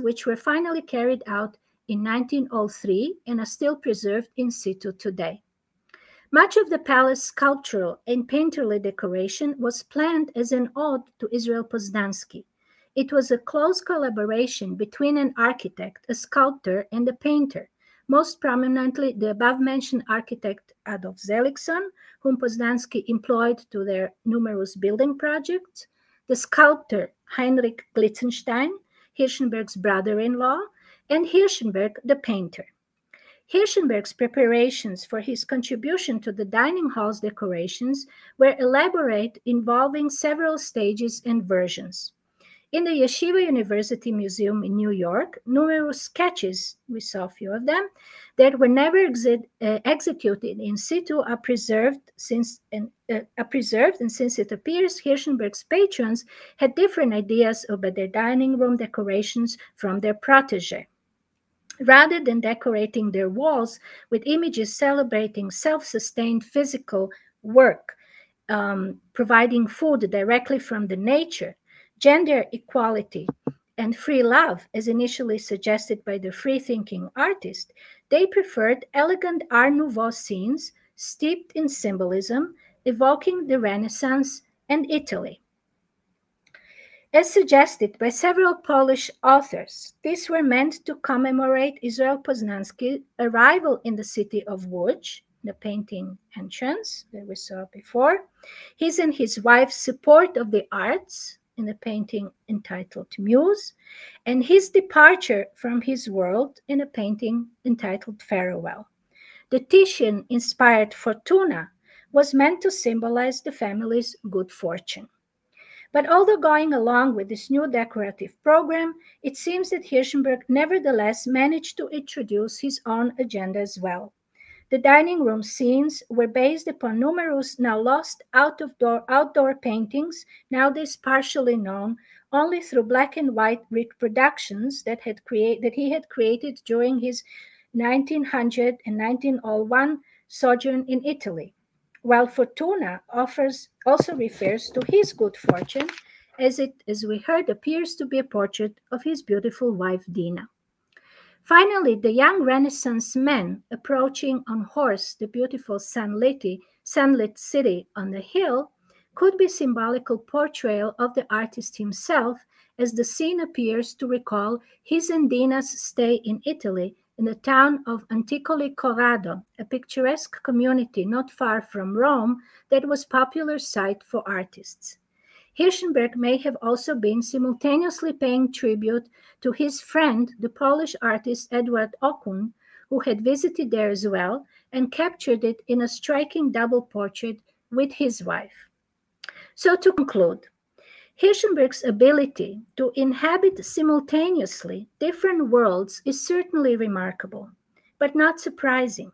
which were finally carried out in 1903 and are still preserved in situ today. Much of the palace sculptural and painterly decoration was planned as an ode to Israel Poznański. It was a close collaboration between an architect, a sculptor, and a painter, most prominently the above-mentioned architect Adolf Seligson, whom Poznański employed to their numerous building projects, the sculptor Heinrich Glitzenstein, Hirschenberg's brother-in-law, and Hirschenberg, the painter. Hirschenberg's preparations for his contribution to the dining hall's decorations were elaborate, involving several stages and versions. In the Yeshiva University Museum in New York, numerous sketches, we saw a few of them, that were never executed in situ are preserved, and since it appears Hirschenberg's patrons had different ideas about their dining room decorations from their protege. Rather than decorating their walls with images celebrating self-sustained physical work, providing food directly from the nature, gender equality, and free love, as initially suggested by the free-thinking artist, they preferred elegant Art Nouveau scenes steeped in symbolism, evoking the Renaissance and Italy. As suggested by several Polish authors, these were meant to commemorate Israel Poznański's arrival in the city of Łódź, the painting entrance that we saw before, his and his wife's support of the arts in the painting entitled Muse, and his departure from his world in a painting entitled Farewell. The Titian-inspired Fortuna was meant to symbolize the family's good fortune. But although going along with this new decorative program, it seems that Hirschenberg nevertheless managed to introduce his own agenda as well. The dining room scenes were based upon numerous now lost outdoor paintings, nowadays partially known only through black and white reproductions that he had created during his 1900 and 1901 sojourn in Italy, while Fortuna also refers to his good fortune, as we heard, appears to be a portrait of his beautiful wife Dina. Finally, the young Renaissance man approaching on horse the beautiful sunlit city on the hill could be a symbolical portrayal of the artist himself, as the scene appears to recall his and Dina's stay in Italy in the town of Anticoli Corrado, a picturesque community not far from Rome that was a popular site for artists. Hirschenberg may have also been simultaneously paying tribute to his friend, the Polish artist Edward Okun, who had visited there as well and captured it in a striking double portrait with his wife. So to conclude, Hirschenberg's ability to inhabit simultaneously different worlds is certainly remarkable, but not surprising.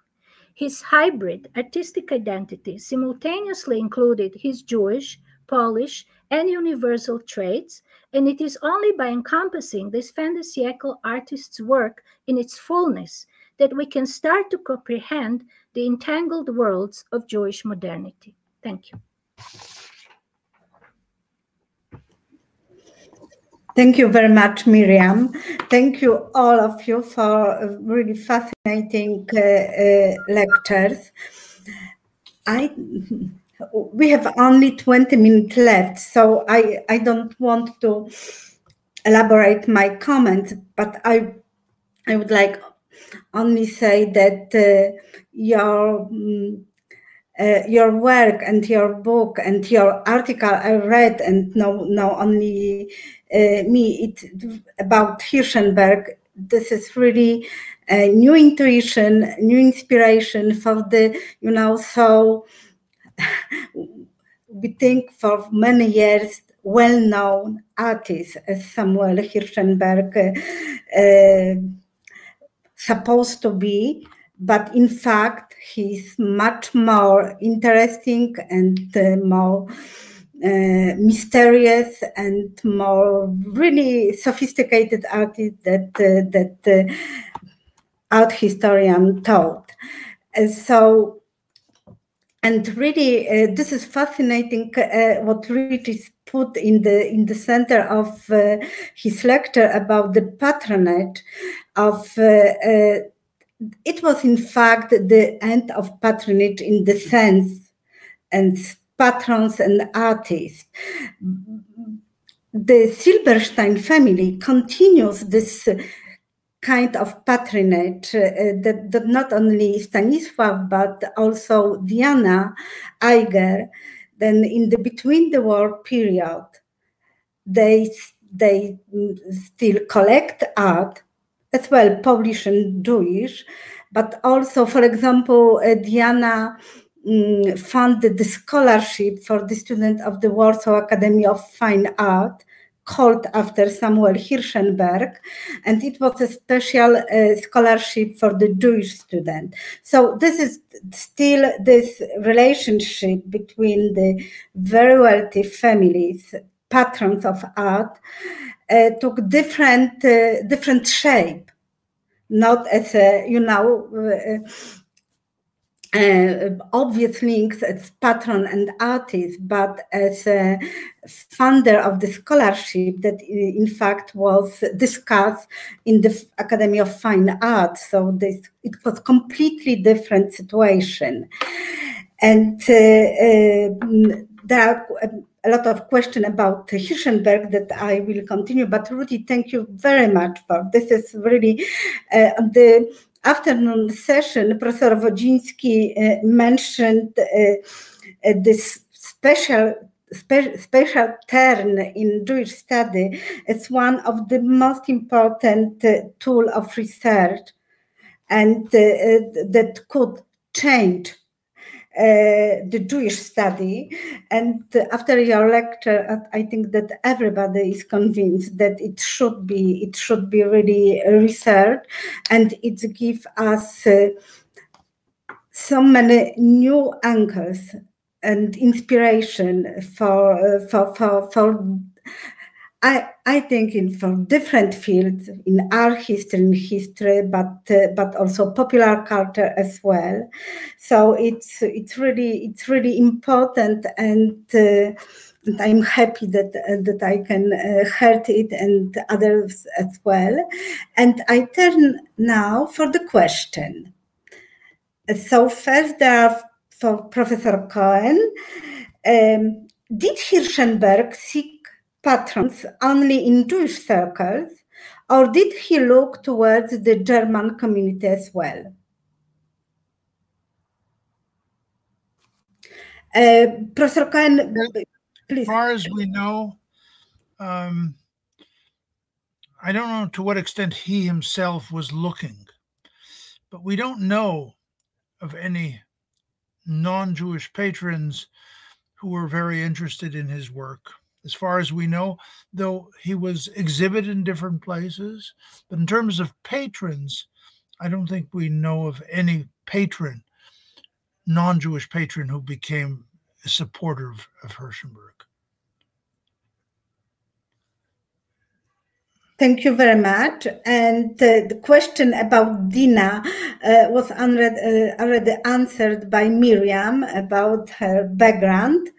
His hybrid artistic identity simultaneously included his Jewish, Polish, and universal traits, and it is only by encompassing this fin de siècle artist's work in its fullness that we can start to comprehend the entangled worlds of Jewish modernity. Thank you. Thank you very much, Miriam. Thank you all of you for really fascinating lectures. We have only 20 minutes left, so I don't want to elaborate my comments, but I would like only say that your work and your book and your article I read, and now only about Hirschenberg, this is really a new intuition, new inspiration for the, so we think for many years, well-known artist as Samuel Hirschenberg supposed to be, but in fact, he's much more interesting and more mysterious and more really sophisticated artist that art historian thought. And really, this is fascinating. What Rich is put in the center of his lecture about the patronage of. It was in fact the end of patronage in the sense and patrons and artists. The Silberstein family continues this kind of patronage that not only Stanisław but also Diana Eiger. Then in the between the war period, they still collect art as well, Polish and Jewish, but also, for example, Diana funded the scholarship for the student of the Warsaw Academy of Fine Art, called after Samuel Hirschenberg, and it was a special scholarship for the Jewish student. So this is still this relationship between the very wealthy families, patrons of art, took different shape, not as a, obvious links as patron and artist, but as a funder of the scholarship that in fact was discussed in the Academy of Fine Arts. So it was completely different situation. And there are a lot of questions about Hirschenberg that I will continue, but Rudy, thank you very much for this. Is really the afternoon session. Professor Wodziński mentioned this special turn in Jewish study as one of the most important tool of research, and that could change the Jewish study. And after your lecture, I think that everybody is convinced that it should be really researched, and it gives us so many new angles and inspiration for I think for different fields in art history, but also popular culture as well. So it's really important, and I'm happy that I can hear it and others as well. And I turn now for the question. So first, there are for Professor Cohen. Did Hirschenberg seek patrons only in Jewish circles, or did he look towards the German community as well? Professor Cohen, please. As far as we know, I don't know to what extent he himself was looking, but we don't know of any non-Jewish patrons who were very interested in his work. As far as we know, though he was exhibited in different places, but in terms of patrons, I don't think we know of any patron, non-Jewish patron, who became a supporter of Hirschenberg. Thank you very much. And the question about Dina was already answered by Miriam about her background.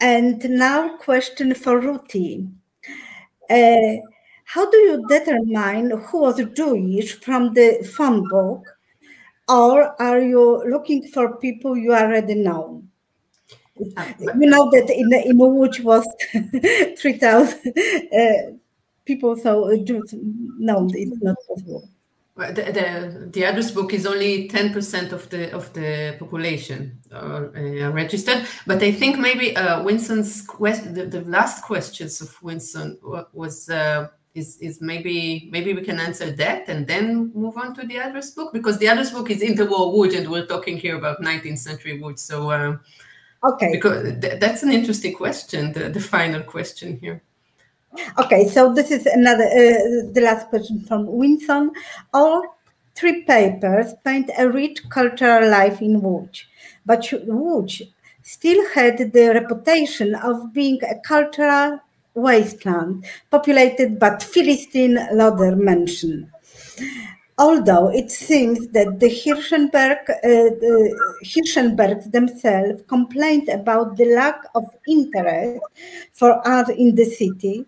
And now question for Ruti. How do you determine who was Jewish from the phone book, or are you looking for people you already know? You know that in Łódź was 3,000 people, so Jews, no, it's not possible. The address book is only 10% of the population registered, but I think maybe Winston's the last questions of Winston was Is maybe we can answer that and then move on to the address book, because the address book is interwar Łódź, and we're talking here about 19th century Łódź. So okay, because that's an interesting question, the final question here. Okay, so this is another the last question from Winson. All three papers paint a rich cultural life in Łódź, but Łódź still had the reputation of being a cultural wasteland, populated by Philistine Loder mentioned. Although it seems that the Hirschenbergs themselves complained about the lack of interest for art in the city,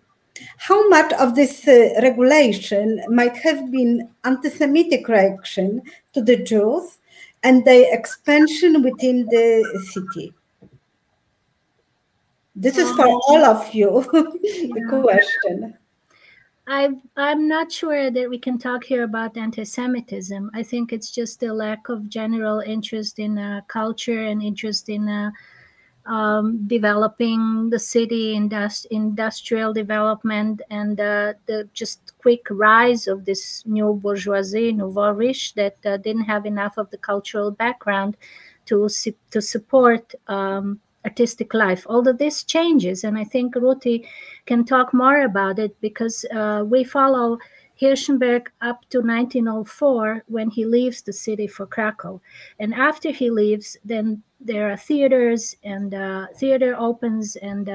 how much of this regulation might have been anti-Semitic reaction to the Jews and their expansion within the city? This is for all of you, the question. I'm not sure that we can talk here about anti-Semitism. I think it's just a lack of general interest in culture and interest in developing the city, industrial development, and the just quick rise of this new bourgeoisie, nouveau riche, that didn't have enough of the cultural background to support artistic life. Although this changes, and I think Ruti can talk more about it, because we follow Hirschenberg up to 1904 when he leaves the city for Krakow. And after he leaves, then there are theaters, and theater opens, and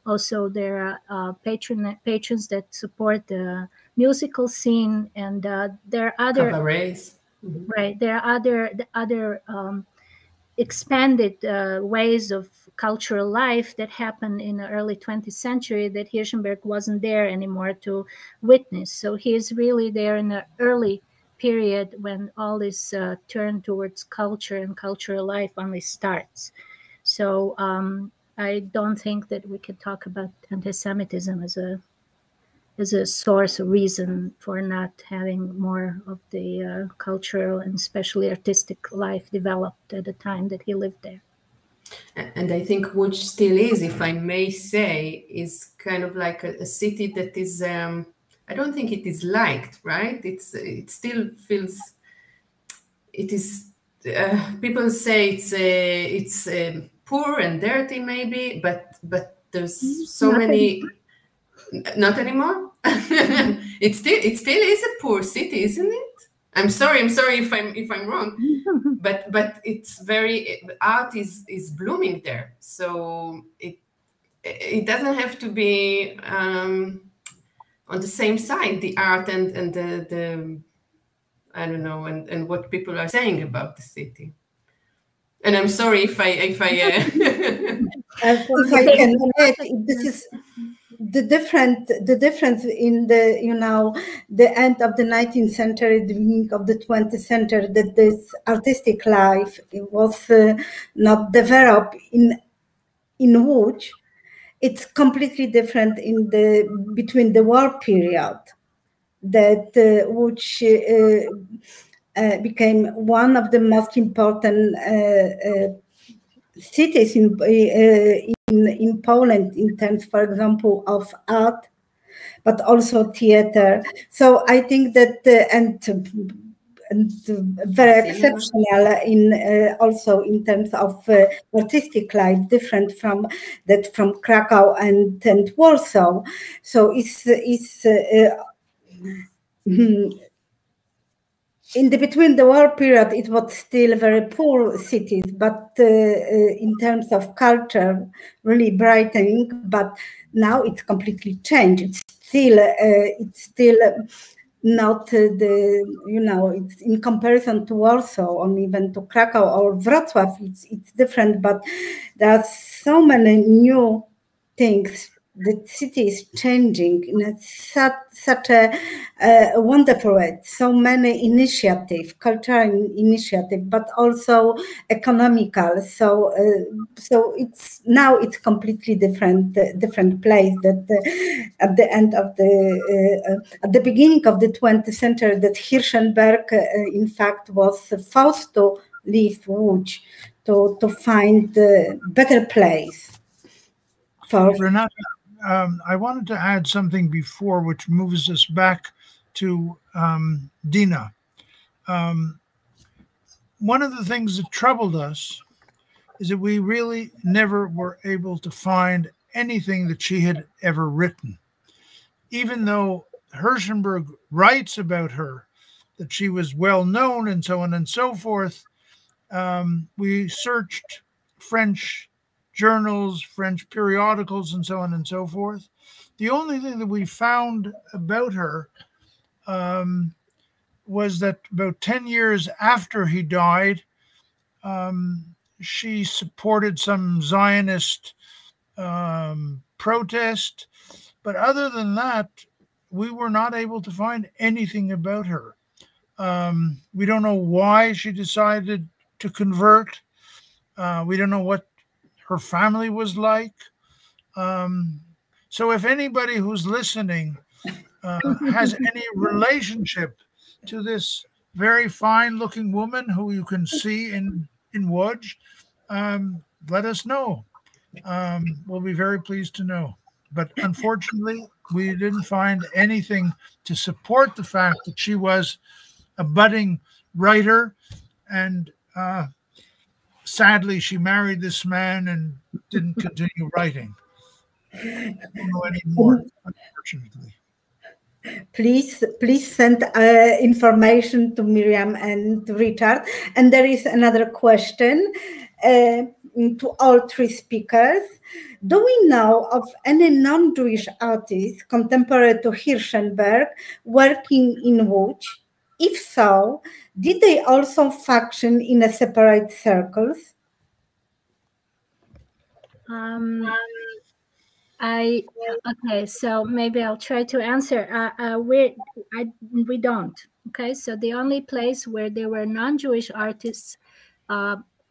also there are patrons that support the musical scene, and there are other cabarets. Right, there are other expanded ways of cultural life that happened in the early 20th century that Hirschenberg wasn't there anymore to witness. So he is really there in the early period when all this turn towards culture and cultural life only starts. So I don't think that we can talk about anti-Semitism as a source or reason for not having more of the cultural and especially artistic life developed at the time that he lived there. And I think Łódź still is, if I may say, is kind of like a city that is, I don't think it is liked, right? It still feels, it is, people say it's poor and dirty maybe, but there's so many, not anymore. It still is a poor city, isn't it? I'm sorry if I'm wrong, but it's very, art is blooming there. So it doesn't have to be on the same side, the art and the I don't know, and what people are saying about the city. And I'm sorry if I if I can add, this is the difference in the end of the 19th century, the beginning of the 20th century, that this artistic life was not developed in Łódź. It's completely different between the war period, that Łódź became one of the most important cities in Poland in terms, for example, of art, but also theater. So I think that and very exceptional also in terms of artistic life, different from Krakow and Warsaw. So it's in between the war period, it was still very poor cities, but in terms of culture, really brightening. But now it's completely changed. It's still not it's in comparison to Warsaw or even to Krakow or Wrocław. It's different, but there are so many new things. The city is changing in such a wonderful way. So many initiatives, cultural initiatives, but also economical. So it's completely different place. That at the end of at the beginning of the 20th century, that Hirschenberg in fact was forced to leave Łódź to find a better place. Renata, I wanted to add something before, which moves us back to Dina. One of the things that troubled us is that we really never were able to find anything that she had ever written. Even though Hirschenberg writes about her, that she was well known and so on and so forth, we searched French journals, French periodicals, and so on and so forth. The only thing that we found about her was that about 10 years after he died, she supported some Zionist protest. But other than that, we were not able to find anything about her. We don't know why she decided to convert. We don't know what her family was like. So if anybody who's listening has any relationship to this very fine-looking woman who you can see in Łódź, let us know. We'll be very pleased to know. But unfortunately, we didn't find anything to support the fact that she was a budding writer, and sadly, she married this man and didn't continue writing. I don't know anymore, unfortunately. Please send information to Miriam and to Richard. And there is another question to all three speakers. Do we know of any non-Jewish artists contemporary to Hirschenberg working in Łódź? If so, did they also function in a separate circles? Okay, so maybe I'll try to answer. We don't. Okay, so the only place where there were non-Jewish artists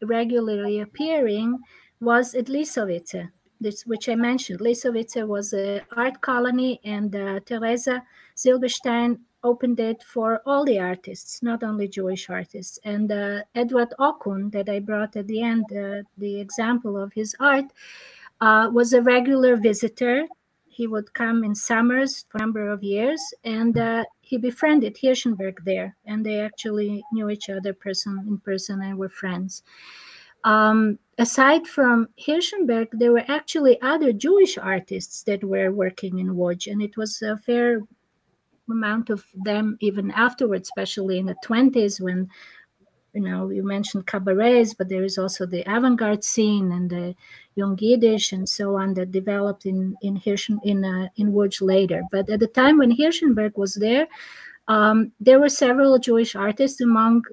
regularly appearing was at Lisovice, which I mentioned. Lisovice was an art colony, and Teresa Zilberstein opened it for all the artists, not only Jewish artists. And Edward Okun, that I brought at the end, the example of his art, was a regular visitor. He would come in summers for a number of years, and he befriended Hirschenberg there, and they actually knew each other in person and were friends. Aside from Hirschenberg, there were actually other Jewish artists that were working in Łódź, and it was a fair amount of them even afterwards, especially in the 20s when, you mentioned cabarets, but there is also the avant-garde scene and the Young Yiddish and so on that developed in Łódź later. But at the time when Hirschenberg was there were several Jewish artists. Among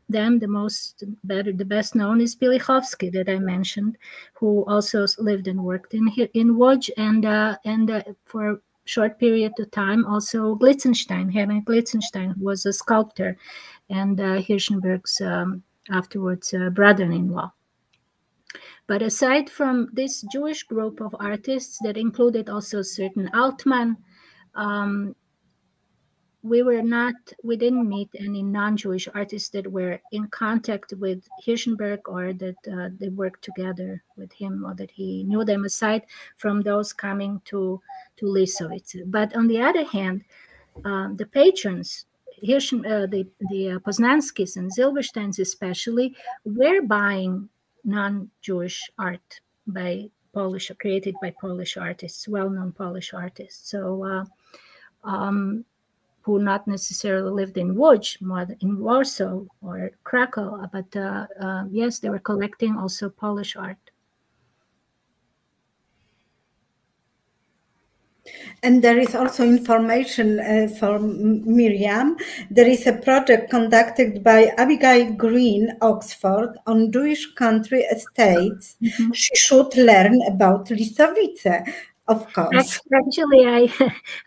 them, the best known is Pilichowski that I mentioned, who also lived and worked in Łódź, and for a short period of time also Glitzenstein, Henrik Glitzenstein, who was a sculptor and Hirschenberg's afterwards brother-in-law. But aside from this Jewish group of artists that included also certain Altmann, we didn't meet any non-Jewish artists that were in contact with Hirschenberg or that they worked together with him or that he knew them, aside from those coming to Lisovice. But on the other hand, the patrons, the Poznanskis and Zilbersteins especially, were buying non-Jewish art created by Polish artists, well-known Polish artists. So who not necessarily lived in Łódź, more in Warsaw or Krakow, but yes, they were collecting also Polish art. And there is also information for Miriam. There is a project conducted by Abigail Green, Oxford, on Jewish country estates. Mm-hmm. She should learn about Lisovice, of course. Actually,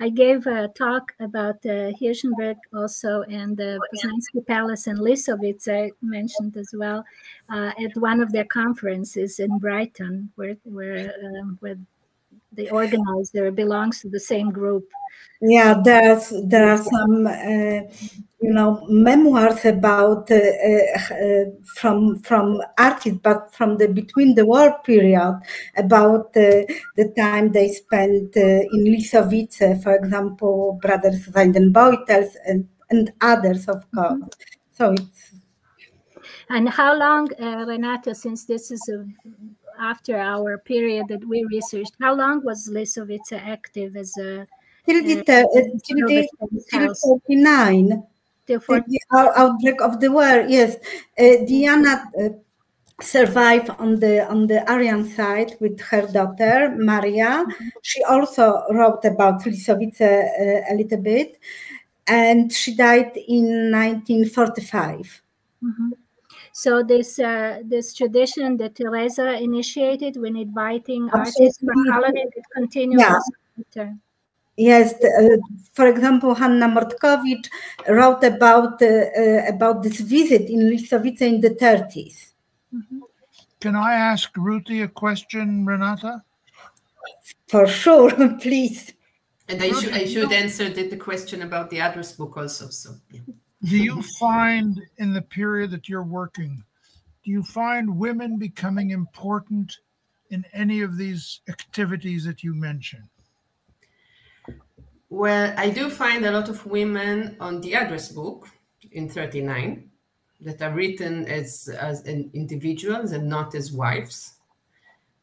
I gave a talk about Hirschenberg also, and the Poznański Palace and Lisovice I mentioned as well at one of their conferences in Brighton, where the organizer belongs to the same group. Yeah, there are some memoirs about from artists, but from the between the war period, about the time they spent in Lisovice, for example, brothers Weidenbeutels and others, of course. So it's. And how long, Renata, since this is after our period that we researched, how long was Lisovice active as a Till 49. The outbreak of the war, yes. Diana survived on the Aryan side with her daughter Maria. She also wrote about Lisovice a little bit, and she died in 1945. So this tradition that Teresa initiated when inviting artists for colony, it continued also later. Yes, for example, Hanna Mordkowicz wrote about this visit in Lisovice in the 30s. Can I ask Ruthie a question, Renata? For sure, please. And I should answer the question about the address book also. So, yeah. Do you find in the period that you're working, do you find women becoming important in any of these activities that you mentioned? Well, I do find a lot of women on the address book in 39 that are written as individuals and not as wives.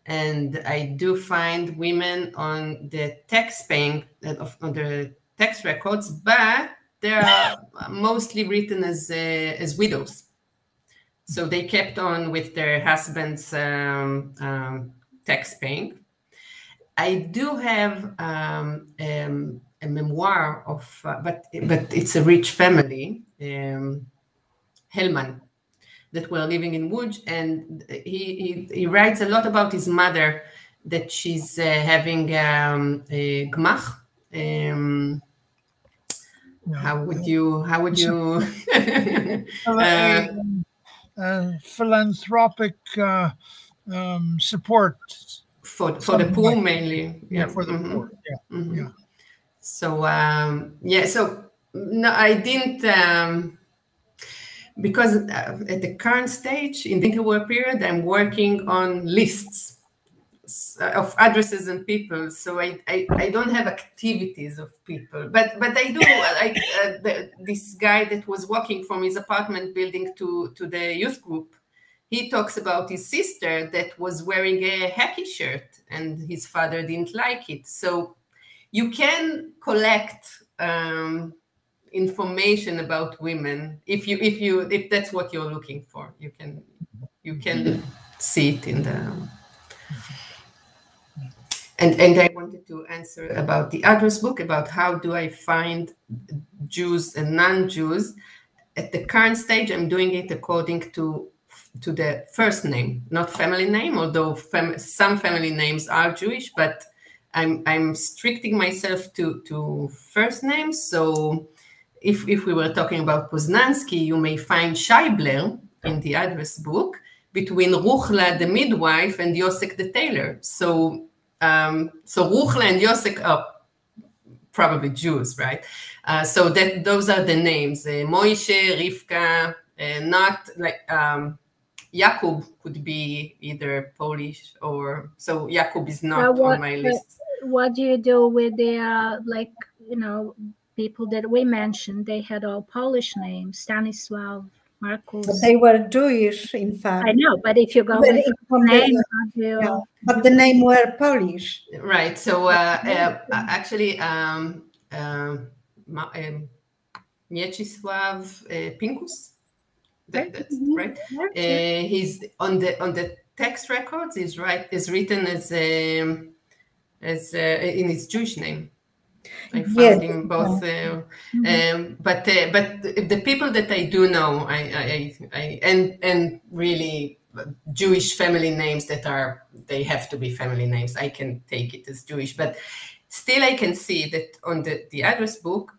And I do find women on the text paying on the text records, but they are mostly written as widows. So they kept on with their husband's text paying. I do have a memoir of, but it's a rich family, Hellman, that were living in Łódź, and he writes a lot about his mother, that she's having a gmach. How would you philanthropic support for the poor mainly? Yeah, for the poor. Yeah. So so no, I didn't. Because at the current stage in the interwar period, I'm working on lists of addresses and people. So I don't have activities of people, but I do like this guy that was walking from his apartment building to the youth group. He talks about his sister that was wearing a hacky shirt and his father didn't like it. So you can collect information about women if that's what you're looking for. You can see it in the and I wanted to answer about the address book, about how do I find Jews and non-Jews. At the current stage, I'm doing it according to the first name, not family name, although some family names are Jewish, but I'm restricting myself to first names. So if we were talking about Poznansky, you may find Scheibler in the address book between Ruchla, the midwife, and Josek, the tailor. So Ruchla and Josek are probably Jews, right? So those are the names. Moishe, Rivka, not like Jakub could be either Polish or, so Jakub is not on my list. What do you do with the people that we mentioned? They had all Polish names, Stanislav, Marcus. But they were Jewish, in fact. I know, but if you go with the name, but the name were Polish. Right. So actually, Mieczysław Pinkus. That's right. He's on the text records. Is written as in his Jewish name. I found him both, but the people that I do know, and really Jewish family names that they have to be family names. I can take it as Jewish, but still I can see that on the address book,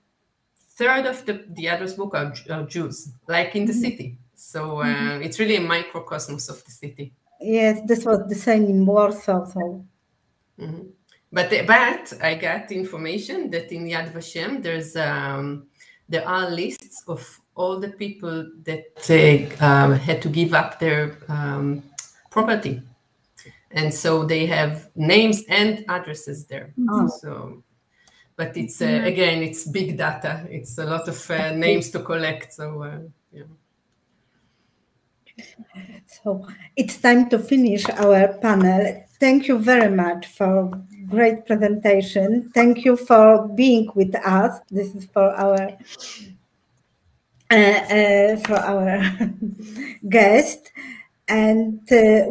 third of the address book are Jews, like in the city. So it's really a microcosmos of the city. Yes, this was the same in Warsaw. So. But I got information that in Yad Vashem there's there are lists of all the people that had to give up their property. And so they have names and addresses there. Oh. So, but it's, again, it's big data. It's a lot of names to collect. So, yeah. So it's time to finish our panel. Thank you very much for great presentation. Thank you for being with us. This is for our guest, and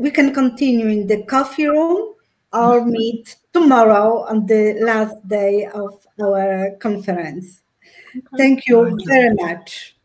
we can continue in the coffee room or meet tomorrow on the last day of our conference. Thank you very much.